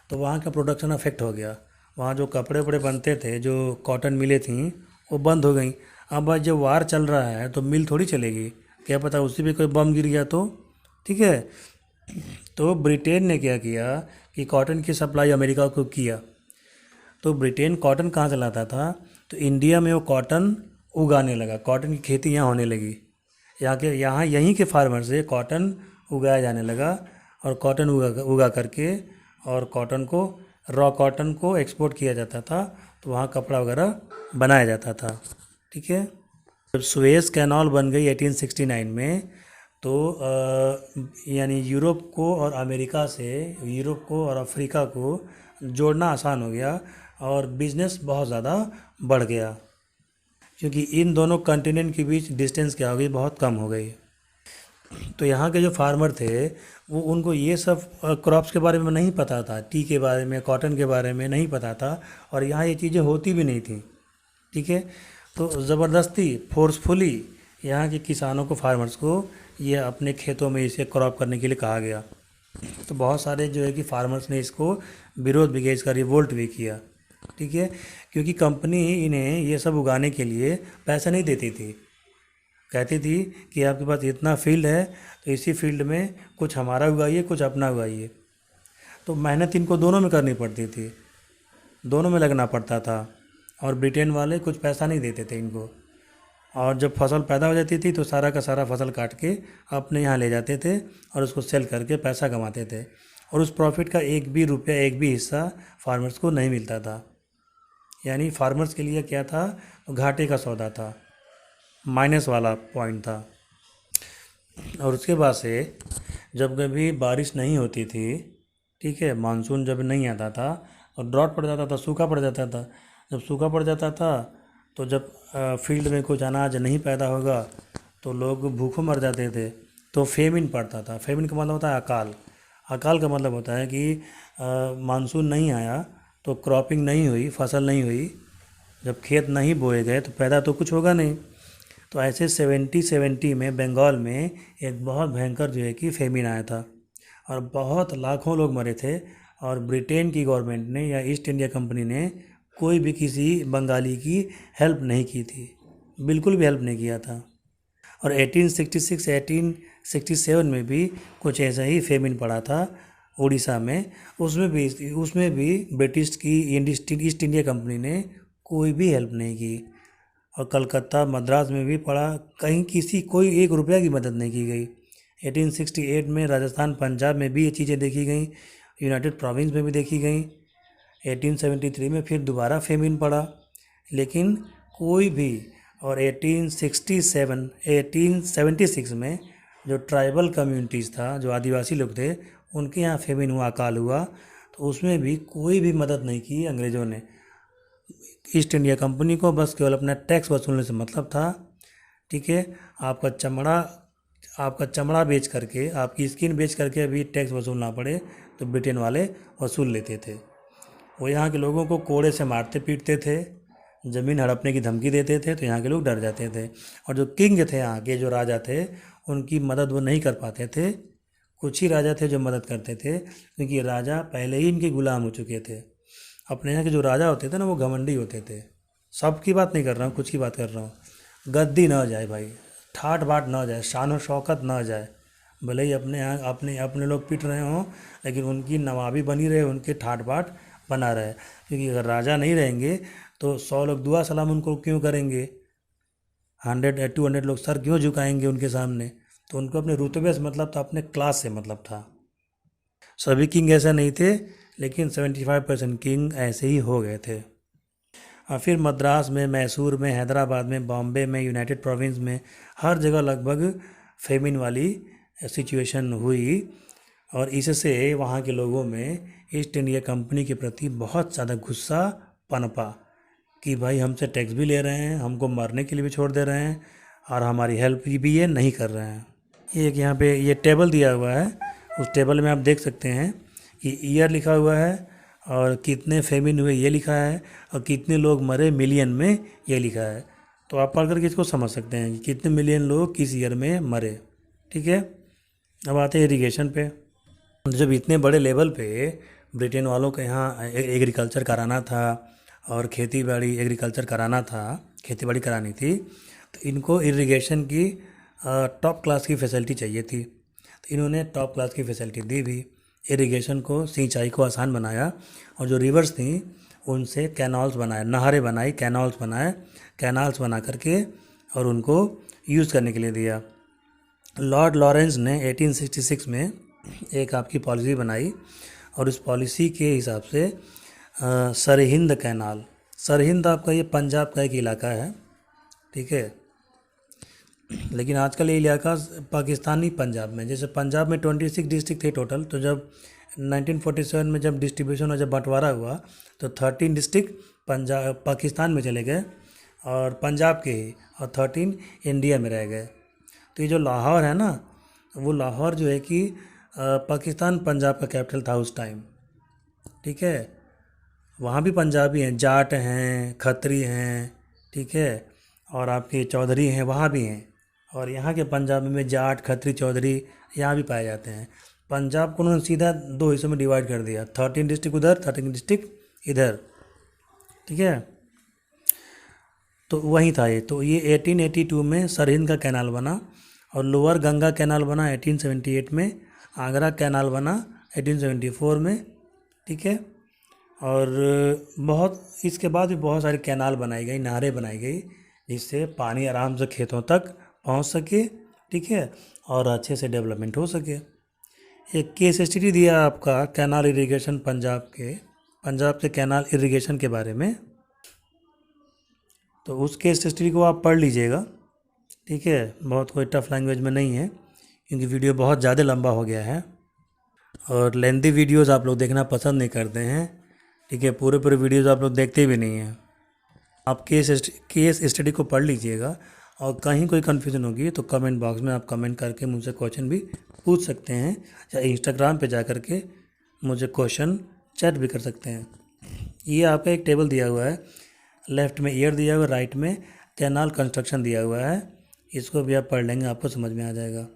तो वहाँ का प्रोडक्शन अफेक्ट हो गया। वहाँ जो कपड़े वपड़े बनते थे, जो कॉटन मिलें थी, वो बंद हो गई। अब भाई जब वार चल रहा है तो मिल थोड़ी चलेगी, क्या पता उसी पे कोई बम गिर गया तो। ठीक है। तो ब्रिटेन ने क्या किया कि कॉटन की सप्लाई अमेरिका को किया। तो ब्रिटेन कॉटन कहाँ से लाता था, तो इंडिया में वो कॉटन उगाने लगा, कॉटन की खेती यहाँ होने लगी। यहाँ यहीं के फार्मर से कॉटन उगाया जाने लगा, और कॉटन उगा करके और कॉटन को, रॉ कॉटन को एक्सपोर्ट किया जाता था, तो वहाँ कपड़ा वगैरह बनाया जाता था। ठीक है। जब सुएज़ कैनाल बन गई 1869 में, तो यानी यूरोप को और अमेरिका से, यूरोप को और अफ्रीका को जोड़ना आसान हो गया, और बिजनेस बहुत ज़्यादा बढ़ गया, क्योंकि इन दोनों कंटिनेंट के बीच डिस्टेंस क्या हो गई, बहुत कम हो गई। तो यहाँ के जो फार्मर थे, वो उनको ये सब क्रॉप्स के बारे में नहीं पता था, टी के बारे में, कॉटन के बारे में नहीं पता था, और यहाँ ये चीज़ें होती भी नहीं थी। ठीक है। तो ज़बरदस्ती, फोर्सफुली यहाँ के किसानों को, फार्मर्स को, ये अपने खेतों में इसे क्रॉप करने के लिए कहा गया। तो बहुत सारे जो है कि फार्मर्स ने इसको विरोध भी किया, इसका रिवोल्ट भी किया। ठीक है। क्योंकि कंपनी इन्हें ये सब उगाने के लिए पैसा नहीं देती थी, कहती थी कि आपके पास इतना फील्ड है, तो इसी फील्ड में कुछ हमारा उगाइए, कुछ अपना उगाइए। तो मेहनत इनको दोनों में करनी पड़ती थी, दोनों में लगना पड़ता था, और ब्रिटेन वाले कुछ पैसा नहीं देते थे इनको। और जब फसल पैदा हो जाती थी तो सारा का सारा फसल काट के अपने यहाँ ले जाते थे, और उसको सेल करके पैसा कमाते थे, और उस प्रॉफिट का एक भी रुपया, एक भी हिस्सा फार्मर्स को नहीं मिलता था। यानी फार्मर्स के लिए क्या था, घाटे का सौदा था, माइनस वाला पॉइंट था। और उसके बाद से जब कभी बारिश नहीं होती थी, ठीक है, मानसून जब नहीं आता था, और ड्रॉट पड़ जाता था, सूखा पड़ जाता था। जब सूखा पड़ जाता था, तो जब फील्ड में कुछ अनाज नहीं पैदा होगा, तो लोग भूखों मर जाते थे। तो फेमिन पड़ता था। फेमिन का मतलब होता है अकाल। अकाल का मतलब होता है कि मानसून नहीं आया, तो क्रॉपिंग नहीं हुई, फसल नहीं हुई, जब खेत नहीं बोए गए तो पैदा तो कुछ होगा नहीं। तो ऐसे 70 में बंगाल में एक बहुत भयंकर जो है कि फेमिन आया था, और बहुत लाखों लोग मरे थे, और ब्रिटेन की गवर्नमेंट ने या ईस्ट इंडिया कंपनी ने कोई भी किसी बंगाली की हेल्प नहीं की थी, बिल्कुल भी हेल्प नहीं किया था। और 1866 1867 में भी कुछ ऐसा ही फेमिन पड़ा था उड़ीसा में। उसमें भी ब्रिटिश की ईस्ट इंडिया कंपनी ने कोई भी हेल्प नहीं की। और कलकत्ता, मद्रास में भी पड़ा, कहीं किसी कोई एक रुपया की मदद नहीं की गई। 1868 में राजस्थान, पंजाब में भी ये चीज़ें देखी गई, यूनाइटेड प्रोविंस में भी देखी गई। 1873 में फिर दोबारा फेमिन पड़ा, लेकिन कोई भी। और 1876 में जो ट्राइबल कम्युनिटीज़ था, जो आदिवासी लोग थे, उनके यहाँ फेमिन हुआ, अकाल हुआ, तो उसमें भी कोई भी मदद नहीं की अंग्रेज़ों ने। ईस्ट इंडिया कंपनी को बस केवल अपना टैक्स वसूलने से मतलब था। ठीक है। आपका चमड़ा बेच करके, आपकी स्किन बेच करके अभी टैक्स वसूलना पड़े तो ब्रिटेन वाले वसूल लेते थे। वो यहाँ के लोगों को कोड़े से मारते पीटते थे, ज़मीन हड़पने की धमकी देते थे, तो यहाँ के लोग डर जाते थे। और जो किंग थे, यहाँ के जो राजा थे, उनकी मदद वो नहीं कर पाते थे। कुछ ही राजा थे जो मदद करते थे, क्योंकि राजा पहले ही इनके गुलाम हो चुके थे। अपने यहाँ के जो राजा होते थे ना, वो घमंडी होते थे। सब की बात नहीं कर रहा हूँ, कुछ की बात कर रहा हूँ। गद्दी ना जाए भाई, ठाट बाट ना जाए, शान और शौकत ना जाए। भले ही अपने यहाँ अपने लोग पिट रहे हों, लेकिन उनकी नवाबी बनी रहे, उनके ठाट बाट बना रहे। क्योंकि अगर राजा नहीं रहेंगे तो 100 लोग दुआ सलाम उनको क्यों करेंगे, 100 200 लोग सर क्यों झुकाएंगे उनके सामने। तो उनको अपने रुतबे से मतलब था, अपने क्लास से मतलब था। सभी किंग ऐसा नहीं थे, लेकिन 75% किंग ऐसे ही हो गए थे। और फिर मद्रास में, मैसूर में, हैदराबाद में, बॉम्बे में, यूनाइटेड प्रोविंस में, हर जगह लगभग फेमिन वाली सिचुएशन हुई। और इससे वहाँ के लोगों में ईस्ट इंडिया कंपनी के प्रति बहुत ज़्यादा गुस्सा पनपा कि भाई हमसे टैक्स भी ले रहे हैं, हमको मरने के लिए भी छोड़ दे रहे हैं, और हमारी हेल्प भी ये नहीं कर रहे हैं। एक यहाँ पे ये टेबल दिया हुआ है, उस टेबल में आप देख सकते हैं कि ईयर लिखा हुआ है, और कितने फेमिन हुए ये लिखा है, और कितने लोग मरे मिलियन में ये लिखा है। तो आप पढ़ करके इसको समझ सकते हैं कि कितने मिलियन लोग किस ईयर में मरे। ठीक है। अब आते हैं इरिगेशन पे। जब इतने बड़े लेवल पे ब्रिटेन वालों के यहाँ एग्रीकल्चर कराना था और खेती बाड़ी एग्रीकल्चर कराना था, खेती बाड़ी करानी थी, तो इनको इरिगेशन की टॉप क्लास की फैसिलिटी चाहिए थी। तो इन्होंने टॉप क्लास की फैसिलिटी दी भी, इरिगेशन को, सिंचाई को आसान बनाया, और जो रिवर्स थी उनसे कैनाल्स बनाए, नहरें बनाई, कैनाल्स बनाए, कैनाल्स बना करके और उनको यूज़ करने के लिए दिया। लॉर्ड लॉरेंस ने 1866 में एक आपकी पॉलिसी बनाई, और उस पॉलिसी के हिसाब से सरहिंद कैनाल, सरहिंद आपका ये पंजाब का एक इलाका है, ठीक है, लेकिन आजकल ये इलाका पाकिस्तानी पंजाब में, जैसे पंजाब में 26 डिस्ट्रिक्ट थे टोटल, तो जब 1947 में जब डिस्ट्रीब्यूशन और जब बंटवारा हुआ तो 13 डिस्ट्रिक्ट पंजाब पाकिस्तान में चले गए और पंजाब के ही, और 13 इंडिया में रह गए। तो ये जो लाहौर है ना, वो लाहौर जो है कि पाकिस्तान पंजाब का कैपिटल था उस टाइम, ठीक है। वहाँ भी पंजाबी हैं, जाट हैं, खत्री हैं, ठीक है, और आपके चौधरी हैं, वहाँ भी हैं, और यहाँ के पंजाब में जाट, खत्री, चौधरी यहाँ भी पाए जाते हैं। पंजाब को उन्होंने सीधा 2 हिस्सों में डिवाइड कर दिया, 13 डिस्ट्रिक्ट उधर, 13 डिस्ट्रिक्ट इधर, ठीक है। तो वहीं था ये। तो ये 1882 में सरहिंद का कैनाल बना, और लोअर गंगा कैनाल बना 1878 में, आगरा कैनाल बना 1874 में, ठीक है। और बहुत इसके बाद भी बहुत सारी कैनाल बनाई गई, नहरें बनाई गई, जिससे पानी आराम से खेतों तक पहुंच सके, ठीक है, और अच्छे से डेवलपमेंट हो सके। एक केस स्टडी दिया आपका कैनाल इरिगेशन पंजाब के कैनाल इरिगेशन के बारे में, तो उस केस स्टडी को आप पढ़ लीजिएगा, ठीक है। बहुत कोई टफ लैंग्वेज में नहीं है, क्योंकि वीडियो बहुत ज़्यादा लंबा हो गया है, और लेंथी वीडियोज़ आप लोग देखना पसंद नहीं करते हैं, ठीक है। पूरे पूरे वीडियोज़ आप लोग देखते भी नहीं हैं। आप केस स्टडी को पढ़ लीजिएगा, और कहीं कोई कन्फ्यूज़न होगी तो कमेंट बॉक्स में आप कमेंट करके मुझसे क्वेश्चन भी पूछ सकते हैं, या इंस्टाग्राम पे जा कर के मुझे क्वेश्चन चैट भी कर सकते हैं। ये आपका एक टेबल दिया हुआ है, लेफ़्ट में ईयर दिया हुआ है, राइट में कैनाल कंस्ट्रक्शन दिया हुआ है, इसको भी आप पढ़ लेंगे, आपको समझ में आ जाएगा।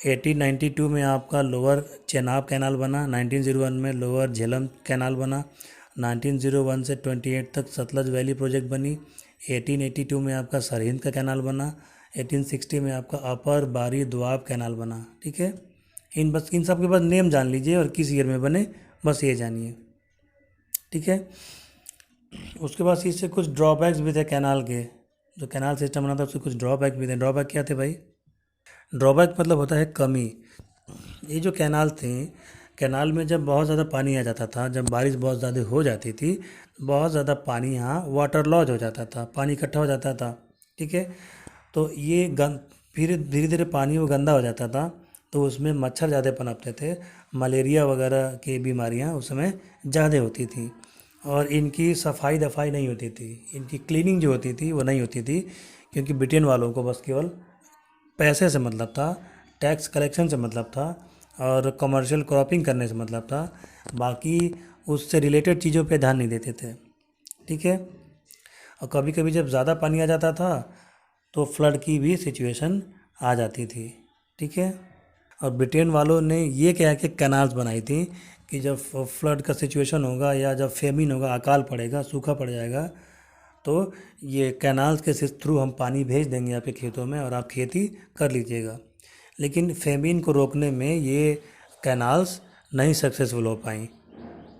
1892 में आपका लोअर चेनाब कैनाल बना, 1901 में लोअर झेलम कैनाल बना, 1901 से 28 तक सतलज वैली प्रोजेक्ट बनी, 1882 में आपका सरहिंद का कैनाल बना, 1860 में आपका अपर बारी दोआब कैनाल बना, ठीक है। इन सब के बाद नेम जान लीजिए और किस ईयर में बने, बस ये जानिए, ठीक है। उसके बाद इससे कुछ ड्रॉबैक्स भी थे कैनाल के, जो कैनाल सिस्टम बना था उससे कुछ ड्रॉबैक भी थे। ड्रॉबैक क्या थे भाई? ड्रॉबैक मतलब होता है कमी। ये जो कैनाल थी, कैनाल में जब बहुत ज़्यादा पानी आ जाता था, जब बारिश बहुत ज़्यादा हो जाती थी, बहुत ज़्यादा पानी यहाँ वाटर लॉज हो जाता था, पानी इकट्ठा हो जाता था, ठीक है। तो ये फिर धीरे धीरे पानी वो गंदा हो जाता था, तो उसमें मच्छर ज़्यादा पनपते थे, मलेरिया वगैरह की बीमारियाँ उस समय ज़्यादा होती थी, और इनकी सफाई दफाई नहीं होती थी, इनकी क्लीनिंग जो होती थी वो नहीं होती थी, क्योंकि ब्रिटेन वालों को बस केवल पैसे से मतलब था, टैक्स कलेक्शन से मतलब था, और कमर्शियल क्रॉपिंग करने से मतलब था, बाकी उससे रिलेटेड चीज़ों पे ध्यान नहीं देते थे, ठीक है। और कभी कभी जब ज़्यादा पानी आ जाता था तो फ्लड की भी सिचुएशन आ जाती थी, ठीक है। और ब्रिटेन वालों ने ये क्या कि कैनाल्स बनाई थी कि जब फ्लड का सिचुएशन होगा या जब फेमिन होगा, अकाल पड़ेगा, सूखा पड़ जाएगा, तो ये कैनाल्स के थ्रू हम पानी भेज देंगे आपके खेतों में और आप खेती कर लीजिएगा। लेकिन फेमिन को रोकने में ये कैनाल्स नहीं सक्सेसफुल हो पाई,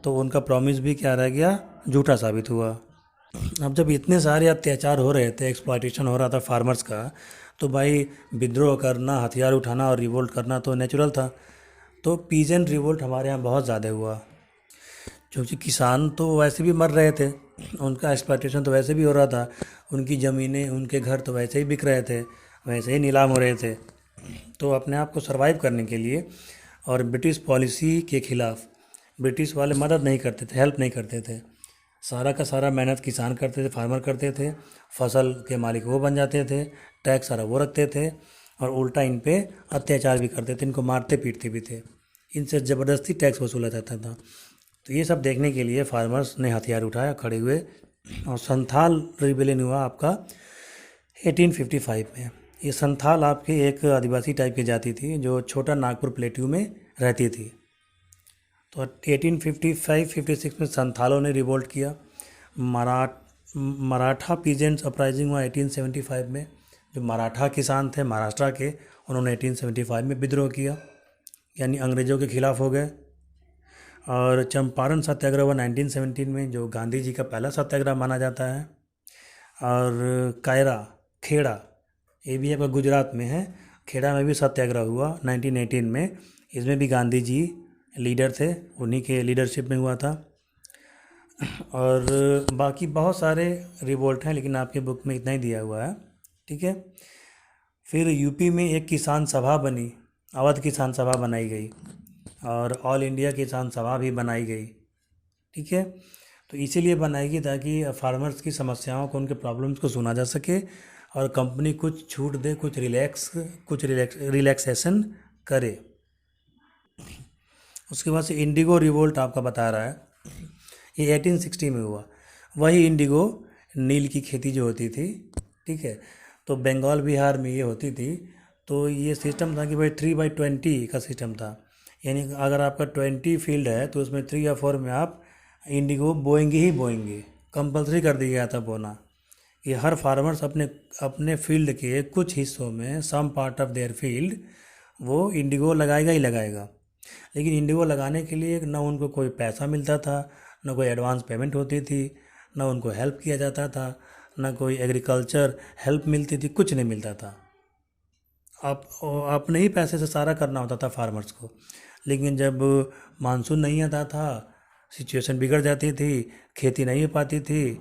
तो उनका प्रॉमिस भी क्या रह गया, झूठा साबित हुआ। अब जब इतने सारे अत्याचार हो रहे थे, एक्सप्लॉयटेशन हो रहा था फार्मर्स का, तो भाई विद्रोह करना, हथियार उठाना और रिवोल्ट करना तो नेचुरल था। तो पीजेंट रिवोल्ट हमारे यहाँ बहुत ज़्यादा हुआ, क्योंकि किसान तो वैसे भी मर रहे थे, उनका एक्सप्लॉयटेशन तो वैसे भी हो रहा था, उनकी ज़मीनें, उनके घर तो वैसे ही बिक रहे थे, वैसे ही नीलाम हो रहे थे। तो अपने आप को सर्वाइव करने के लिए और ब्रिटिश पॉलिसी के ख़िलाफ़ ब्रिटिश वाले मदद नहीं करते थे, हेल्प नहीं करते थे, सारा का सारा मेहनत किसान करते थे, फार्मर करते थे, फसल के मालिक वो बन जाते थे, टैक्स सारा वो रखते थे, और उल्टा इन पे अत्याचार भी करते थे, इनको मारते पीटते भी थे, इनसे ज़बरदस्ती टैक्स वसूला जाता था। तो ये सब देखने के लिए फार्मर्स ने हथियार उठाया, खड़े हुए, और संथाल रिबेलियन हुआ आपका 1855 में। ये संथाल आपके एक आदिवासी टाइप की जाति थी जो छोटा नागपुर प्लेट्यू में रहती थी। तो 1855-56 में संथालों ने रिवोल्ट किया। मराठा पीजेंट्स अपराइजिंग हुआ 1875 में। जो मराठा किसान थे महाराष्ट्र के, उन्होंने 1875 में विद्रोह किया, यानी अंग्रेज़ों के खिलाफ हो गए। और चंपारण सत्याग्रह हुआ 1917 में, जो गांधी जी का पहला सत्याग्रह माना जाता है। और कायरा खेड़ा, ये भी आपका गुजरात में है, खेड़ा में भी सत्याग्रह हुआ 1918 में। इसमें भी गांधी जी लीडर थे, उन्हीं के लीडरशिप में हुआ था। और बाकी बहुत सारे रिवोल्ट हैं, लेकिन आपके बुक में इतना ही दिया हुआ है, ठीक है। फिर यूपी में एक किसान सभा बनी, अवध किसान सभा बनाई गई, और ऑल इंडिया किसान सभा भी बनाई गई, ठीक है। तो इसीलिए बनाई गई ताकि फार्मर्स की समस्याओं को, उनके प्रॉब्लम्स को सुना जा सके, और कंपनी कुछ छूट दे, कुछ रिलैक्सेशन करे। उसके बाद से इंडिगो रिवोल्ट आपका बता रहा है, ये 1860 में हुआ। वही इंडिगो नील की खेती जो होती थी, ठीक है, तो बंगाल बिहार में ये होती थी। तो ये सिस्टम था कि भाई 3/20 का सिस्टम था, यानी अगर आपका 20 फील्ड है तो उसमें 3 या 4 में आप इंडिगो बोएंगे ही बोएंगे, कंपलसरी कर दिया गया था बोना। ये हर फार्मर्स अपने अपने फील्ड के कुछ हिस्सों में, some part of their field, वो इंडिगो लगाएगा ही लगाएगा। लेकिन इंडिगो लगाने के लिए ना उनको कोई पैसा मिलता था, ना कोई एडवांस पेमेंट होती थी, ना उनको हेल्प किया जाता था, ना कोई एग्रीकल्चर हेल्प मिलती थी, कुछ नहीं मिलता था। आप अपने ही पैसे से सारा करना होता था फार्मर्स को। लेकिन जब मानसून नहीं आता था, सिचुएशन बिगड़ जाती थी, खेती नहीं हो पाती थी,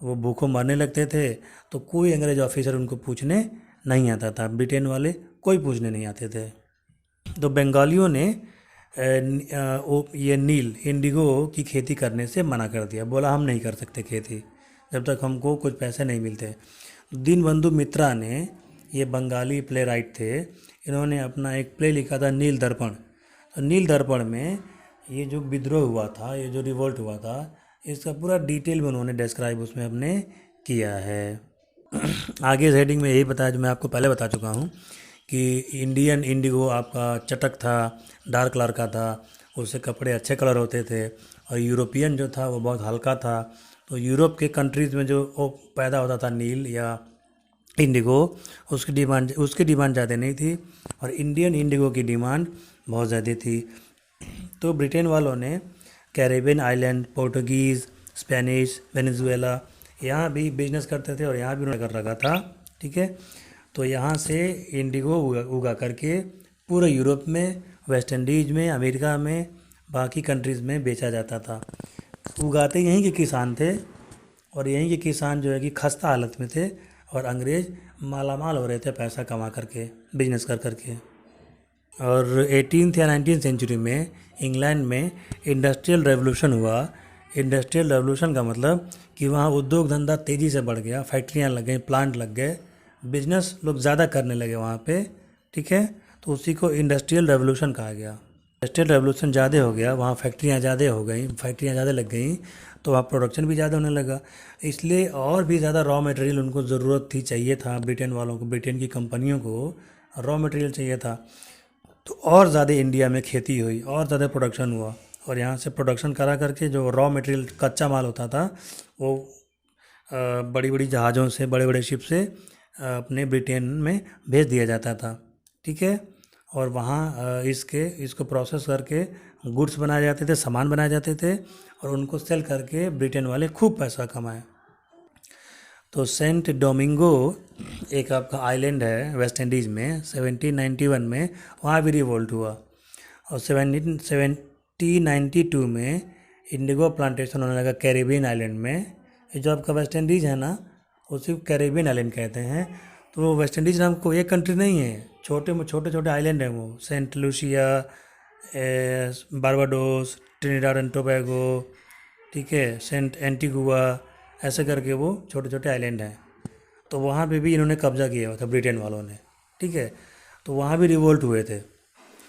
वो भूखों मरने लगते थे, तो कोई अंग्रेज ऑफिसर उनको पूछने नहीं आता था, ब्रिटेन वाले कोई पूछने नहीं आते थे। तो बंगालियों ने ये नील इंडिगो की खेती करने से मना कर दिया, बोला हम नहीं कर सकते खेती जब तक हमको कुछ पैसे नहीं मिलते। दीनबंधु मित्रा ने, ये बंगाली प्ले राइट थे, इन्होंने अपना एक प्ले लिखा था नील दर्पण। तो नील दर्पण में ये जो विद्रोह हुआ था, ये जो रिवोल्ट हुआ था, इसका पूरा डिटेल में उन्होंने डिस्क्राइब उसमें अपने किया है। आगे इस हेडिंग में यही बताया जो मैं आपको पहले बता चुका हूँ कि इंडियन इंडिगो आपका चटक था, डार्क कलर का था, उससे कपड़े अच्छे कलर होते थे। और यूरोपियन जो था वो बहुत हल्का था। तो यूरोप के कंट्रीज़ में जो वो पैदा होता था नील या इंडिगो, उसकी डिमांड ज़्यादा नहीं थी, और इंडियन इंडिगो की डिमांड बहुत ज़्यादा थी। तो ब्रिटेन वालों ने Caribbean island, Portuguese, Spanish, Venezuela, यहाँ भी बिजनेस करते थे, और यहाँ भी उन्होंने कर रखा था, ठीक है। तो यहाँ से इंडिगो उगा करके पूरे यूरोप में, वेस्ट इंडीज़ में, अमेरिका में, बाकी कंट्रीज़ में बेचा जाता था। उगाते यहीं के किसान थे, और यहीं के किसान जो है कि खस्ता हालत में थे, और अंग्रेज़ मालामाल हो रहे थे पैसा कमा करके, बिजनेस कर करके। और 18th या 19th सेंचुरी में इंग्लैंड में इंडस्ट्रियल रेवोल्यूशन हुआ। इंडस्ट्रियल रेवोल्यूशन का मतलब कि वहाँ उद्योग धंधा तेज़ी से बढ़ गया, फैक्ट्रियाँ लग गई, प्लांट लग गए, बिजनेस लोग ज़्यादा करने लगे वहाँ पे, ठीक है। तो उसी को इंडस्ट्रियल रेवोल्यूशन कहा गया। इंडस्ट्रियल रेवोल्यूशन ज़्यादा हो गया, वहाँ फैक्ट्रियाँ ज़्यादा हो गई, फैक्ट्रियाँ ज़्यादा लग गई, तो वहाँ प्रोडक्शन भी ज़्यादा होने लगा। इसलिए और भी ज़्यादा रॉ मटेरियल उनको ज़रूरत थी, चाहिए था ब्रिटेन वालों को, ब्रिटेन की कंपनियों को रॉ मटेरियल चाहिए था। तो और ज़्यादा इंडिया में खेती हुई, और ज़्यादा प्रोडक्शन हुआ, और यहाँ से प्रोडक्शन करा करके जो रॉ मटेरियल कच्चा माल होता था वो बड़ी बड़ी जहाज़ों से, बड़े बड़े शिप से अपने ब्रिटेन में भेज दिया जाता था, ठीक है। और वहाँ इसको प्रोसेस करके गुड्स बनाए जाते थे, सामान बनाए जाते थे, और उनको सेल करके ब्रिटेन वाले खूब पैसा कमाए। तो सेंट डोमिंगो एक आपका आइलैंड है वेस्ट इंडीज़ में, 1791 में वहाँ भी रिवोल्ट हुआ। और 1792 में इंडिगो प्लांटेशन होने लगा कैरेबियन आइलैंड में। ये जो आपका वेस्ट इंडीज़ है ना, उसी को कैरेबियन आइलैंड कहते हैं। तो वो वेस्ट इंडीज़ नाम को एक कंट्री नहीं है, छोटे छोटे आइलैंड हैं वो, Saint Lucia, Barbados, Trinidad and Tobago, ठीक है, सेंट एंटीगुआ, ऐसे करके वो छोटे छोटे आइलैंड हैं। तो वहाँ पे भी इन्होंने कब्जा किया हुआ था ब्रिटेन वालों ने, ठीक है। तो वहाँ भी रिवोल्ट हुए थे,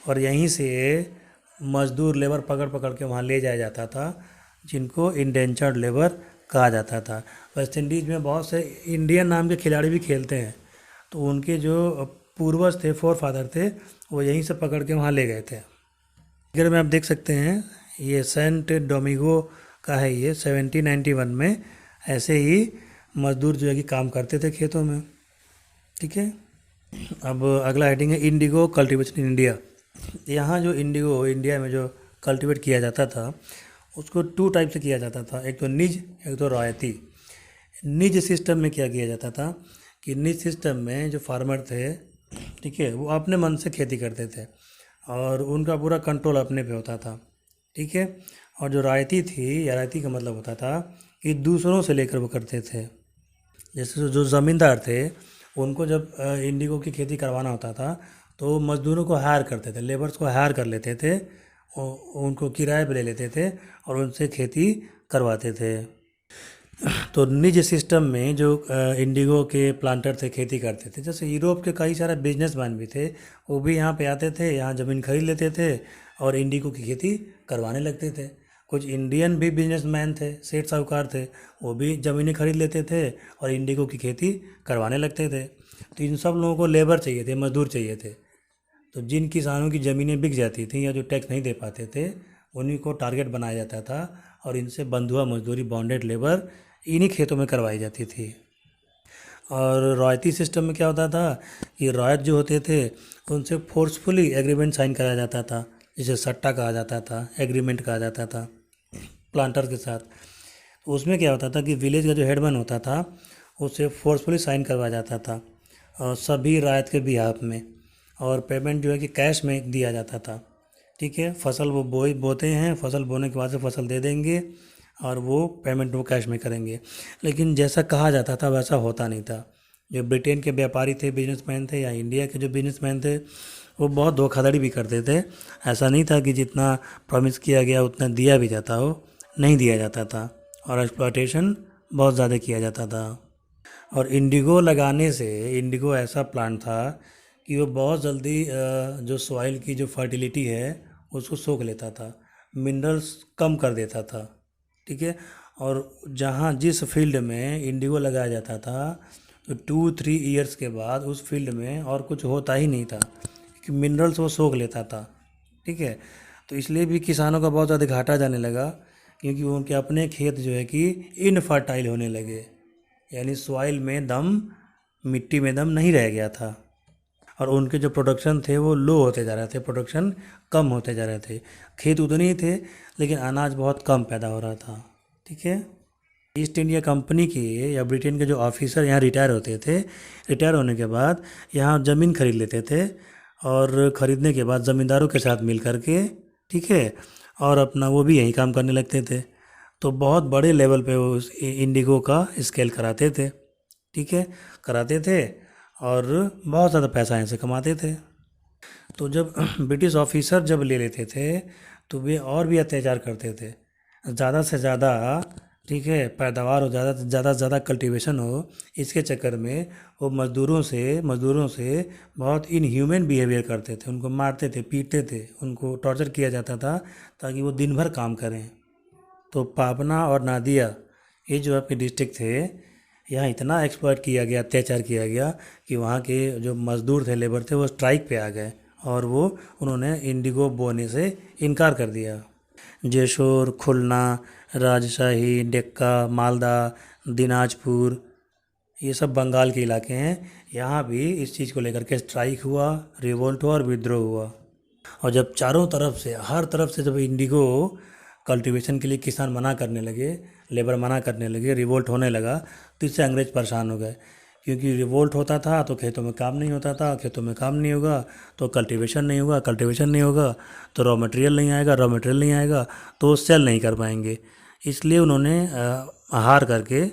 और यहीं से मजदूर लेबर पकड़ पकड़ के वहाँ ले जाया जाता था, जिनको इंडेंचर्ड लेबर कहा जाता था। वेस्ट इंडीज़ में बहुत से इंडियन नाम के खिलाड़ी भी खेलते हैं, तो उनके जो पूर्वज थे, फोर फादर थे, वो यहीं से पकड़ के वहाँ ले गए थे। अगर में आप देख सकते हैं ये सेंट डोमिंगो का है। ये 1791 में ऐसे ही मजदूर जो है कि काम करते थे खेतों में। ठीक है। अब अगला हेडिंग है इंडिगो कल्टीवेशन इन इंडिया। यहाँ जो इंडिगो इंडिया में जो कल्टीवेट किया जाता था उसको टू टाइप से किया जाता था, एक तो निज, एक तो रॉयती। निज सिस्टम में क्या किया जाता था कि निज सिस्टम में जो फार्मर थे, ठीक है, वो अपने मन से खेती करते थे और उनका पूरा कंट्रोल अपने पे होता था। ठीक है। और जो रायती थी, या रायती का मतलब होता था कि दूसरों से लेकर वो करते थे। जैसे जो ज़मींदार थे उनको जब इंडिगो की खेती करवाना होता था तो वो मज़दूरों को हायर करते थे, लेबर्स को हायर कर लेते थे, उनको किराए पे ले लेते थे और उनसे खेती करवाते थे। तो निज सिस्टम में जो इंडिगो के प्लांटर थे खेती करते थे, जैसे यूरोप के कई सारे बिजनेसमैन भी थे, वो भी यहाँ पे आते थे, यहाँ ज़मीन खरीद लेते थे और इंडिगो की खेती करवाने लगते थे। कुछ इंडियन भी बिजनेसमैन थे, सेठ साहूकार थे, वो भी ज़मीनें खरीद लेते थे और इंडिगो की खेती करवाने लगते थे। तो इन सब लोगों को लेबर चाहिए थे, मजदूर चाहिए थे। तो जिन किसानों की ज़मीनें बिक जाती थी या जो टैक्स नहीं दे पाते थे, उन्हीं को टारगेट बनाया जाता था और इनसे बंधुआ मजदूरी, बॉन्डेड लेबर इन्हीं खेतों में करवाई जाती थी। और रॉयती सिस्टम में क्या होता था कि रॉयत जो होते थे उनसे फोर्सफुली एग्रीमेंट साइन कराया जाता था, जिसे सट्टा कहा जाता था, एग्रीमेंट कहा जाता था प्लांटर के साथ। तो उसमें क्या होता था कि विलेज का जो हेडमैन होता था उससे फोर्सफुली साइन करवाया जाता था और सभी रायत के बिहाफ में, और पेमेंट जो है कि कैश में दिया जाता था। ठीक है। फसल वो बोते हैं, फसल बोने के बाद से फसल दे देंगे और वो पेमेंट वो कैश में करेंगे। लेकिन जैसा कहा जाता था वैसा होता नहीं था। जो ब्रिटेन के व्यापारी थे, बिजनेसमैन थे, या इंडिया के जो बिजनेसमैन थे, वो बहुत धोखाधड़ी भी करते थे। ऐसा नहीं था कि जितना प्रॉमिस किया गया उतना दिया भी जाता हो, नहीं दिया जाता था और एक्सप्लॉयटेशन बहुत ज़्यादा किया जाता था। और इंडिगो लगाने से, इंडिगो ऐसा प्लांट था कि वो बहुत जल्दी जो सॉइल की जो फर्टिलिटी है उसको सोख लेता था, मिनरल्स कम कर देता था। ठीक है। और जहाँ जिस फील्ड में इंडिगो लगाया जाता था तो 2-3 ईयर्स के बाद उस फील्ड में और कुछ होता ही नहीं था कि मिनरल्स वो सोख लेता था। ठीक है। तो इसलिए भी किसानों का बहुत ज़्यादा घाटा जाने लगा, क्योंकि उनके अपने खेत जो है कि इनफर्टाइल होने लगे, यानी सॉइल में दम, मिट्टी में दम नहीं रह गया था और उनके जो प्रोडक्शन थे वो लो होते जा रहे थे, प्रोडक्शन कम होते जा रहे थे। खेत उतने ही थे लेकिन अनाज बहुत कम पैदा हो रहा था। ठीक है। ईस्ट इंडिया कंपनी के या ब्रिटेन के जो ऑफिसर यहाँ रिटायर होते थे, रिटायर होने के बाद यहाँ ज़मीन खरीद लेते थे और ख़रीदने के बाद ज़मींदारों के साथ मिल करके, ठीक है, और अपना वो भी यहीं काम करने लगते थे। तो बहुत बड़े लेवल पे वो इंडिगो का स्केल कराते थे। ठीक है, कराते थे और बहुत ज़्यादा पैसा यहाँ से कमाते थे। तो जब ब्रिटिश ऑफिसर जब ले लेते थे तो वे और भी अत्याचार करते थे, ज़्यादा से ज़्यादा, ठीक है, पैदावार हो, ज़्यादा कल्टीवेशन हो, इसके चक्कर में वो मज़दूरों से बहुत इनह्यूमन बिहेवियर करते थे, उनको मारते थे, पीटते थे, उनको टॉर्चर किया जाता था ताकि वो दिन भर काम करें। तो पाबना और नादिया, ये जो आपके डिस्ट्रिक्ट थे, यहाँ इतना एक्सप्लॉइट किया गया, अत्याचार किया गया कि वहाँ के जो मज़दूर थे, लेबर थे, वो स्ट्राइक पे आ गए और उन्होंने इंडिगो बोने से इनकार कर दिया। जेशोर, खुलना, राजशाही, डेक्का, मालदा, दिनाजपुर, ये सब बंगाल के इलाके हैं। यहाँ भी इस चीज़ को लेकर के स्ट्राइक हुआ, रिवोल्ट हुआ और विद्रोह हुआ। और जब चारों तरफ से, हर तरफ से जब इंडिगो कल्टीवेशन के लिए किसान मना करने लगे, लेबर मना करने लगे, रिवोल्ट होने लगा, तो इससे अंग्रेज परेशान हो गए, क्योंकि रिवोल्ट होता था तो खेतों में काम नहीं होता था, खेतों में काम नहीं होगा तो कल्टीवेशन नहीं होगा, कल्टीवेशन नहीं होगा तो रॉ मटेरियल नहीं आएगा, रॉ मटेरियल नहीं आएगा तो वो सेल नहीं कर पाएंगे। इसलिए उन्होंने हार करके,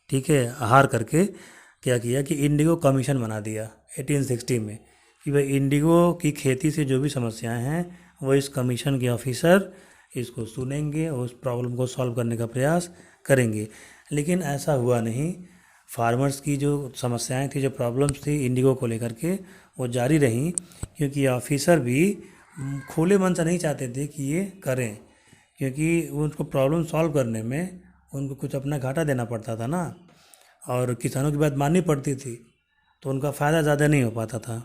ठीक है, हार करके क्या किया कि इंडिगो कमीशन बना दिया 1860 में, कि भाई इंडिगो की खेती से जो भी समस्याएं हैं वो इस कमीशन के ऑफिसर इसको सुनेंगे और उस प्रॉब्लम को सॉल्व करने का प्रयास करेंगे। लेकिन ऐसा हुआ नहीं। फार्मर्स की जो समस्याएं थी, जो प्रॉब्लम्स थी इंडिगो को लेकर के, वो जारी रहीं, क्योंकि ऑफिसर भी खुले मन से नहीं चाहते थे कि ये करें, क्योंकि उनको प्रॉब्लम सॉल्व करने में उनको कुछ अपना घाटा देना पड़ता था ना, और किसानों की बात माननी पड़ती थी, तो उनका फ़ायदा ज़्यादा नहीं हो पाता था।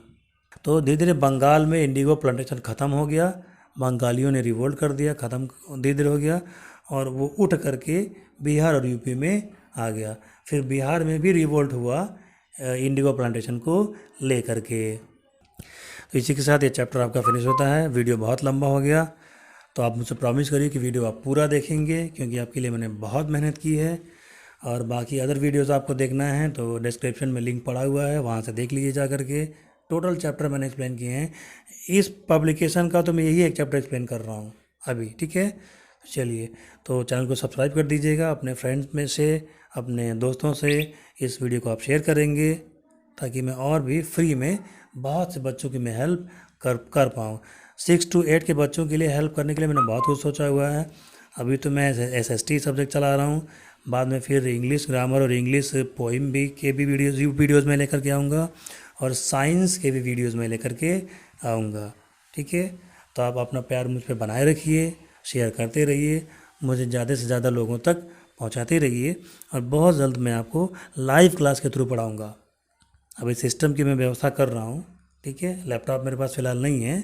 तो धीरे धीरे बंगाल में इंडिगो प्लांटेशन ख़त्म हो गया बंगालियों ने रिवोल्ट कर दिया, ख़त्म धीरे धीरे हो गया, और वो उठ करके बिहार और यूपी में आ गया। फिर बिहार में भी रिवोल्ट हुआ इंडिगो प्लांटेशन को ले करके। तो इसी के साथ ये चैप्टर आपका फिनिश होता है। वीडियो बहुत लंबा हो गया, तो आप मुझसे प्रॉमिस करिए कि वीडियो आप पूरा देखेंगे, क्योंकि आपके लिए मैंने बहुत मेहनत की है। और बाकी अदर वीडियोस आपको देखना है तो डिस्क्रिप्शन में लिंक पड़ा हुआ है, वहाँ से देख लीजिए जा करके। टोटल चैप्टर मैंने एक्सप्लेन किए हैं इस पब्लिकेशन का, तो मैं यही एक चैप्टर एक्सप्लेन कर रहा हूँ अभी, ठीक है। चलिए, तो चैनल को सब्सक्राइब कर दीजिएगा, अपने फ्रेंड्स में से, अपने दोस्तों से इस वीडियो को आप शेयर करेंगे, ताकि मैं और भी फ्री में बहुत से बच्चों की मैं हेल्प कर पाऊँ। 6 to 8 के बच्चों के लिए हेल्प करने के लिए मैंने बहुत कुछ सोचा हुआ है। अभी तो मैं SST सब्जेक्ट चला रहा हूँ, बाद में फिर इंग्लिश ग्रामर और इंग्लिश पोइम भी वीडियोज़ में लेकर के आऊँगा, और साइंस के भी वीडियोज़ में लेकर के आऊँगा, ठीक है। तो आप अपना प्यार मुझ पर बनाए रखिए, शेयर करते रहिए, मुझे ज़्यादा से ज़्यादा लोगों तक पहुँचाते रहिए, और बहुत जल्द मैं आपको लाइव क्लास के थ्रू पढ़ाऊँगा। अभी सिस्टम की मैं व्यवस्था कर रहा हूँ, ठीक है। लैपटॉप मेरे पास फ़िलहाल नहीं है,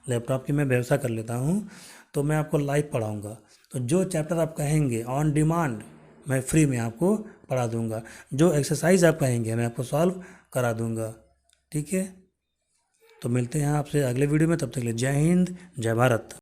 लैपटॉप की मैं व्यवस्था कर लेता हूँ, तो मैं आपको लाइव पढ़ाऊँगा। तो जो चैप्टर आप कहेंगे ऑन डिमांड मैं फ्री में आपको पढ़ा दूँगा, जो एक्सरसाइज आप कहेंगे मैं आपको सॉल्व करा दूँगा, ठीक है। तो मिलते हैं आपसे अगले वीडियो में, तब तक के लिए जय हिंद, जय भारत।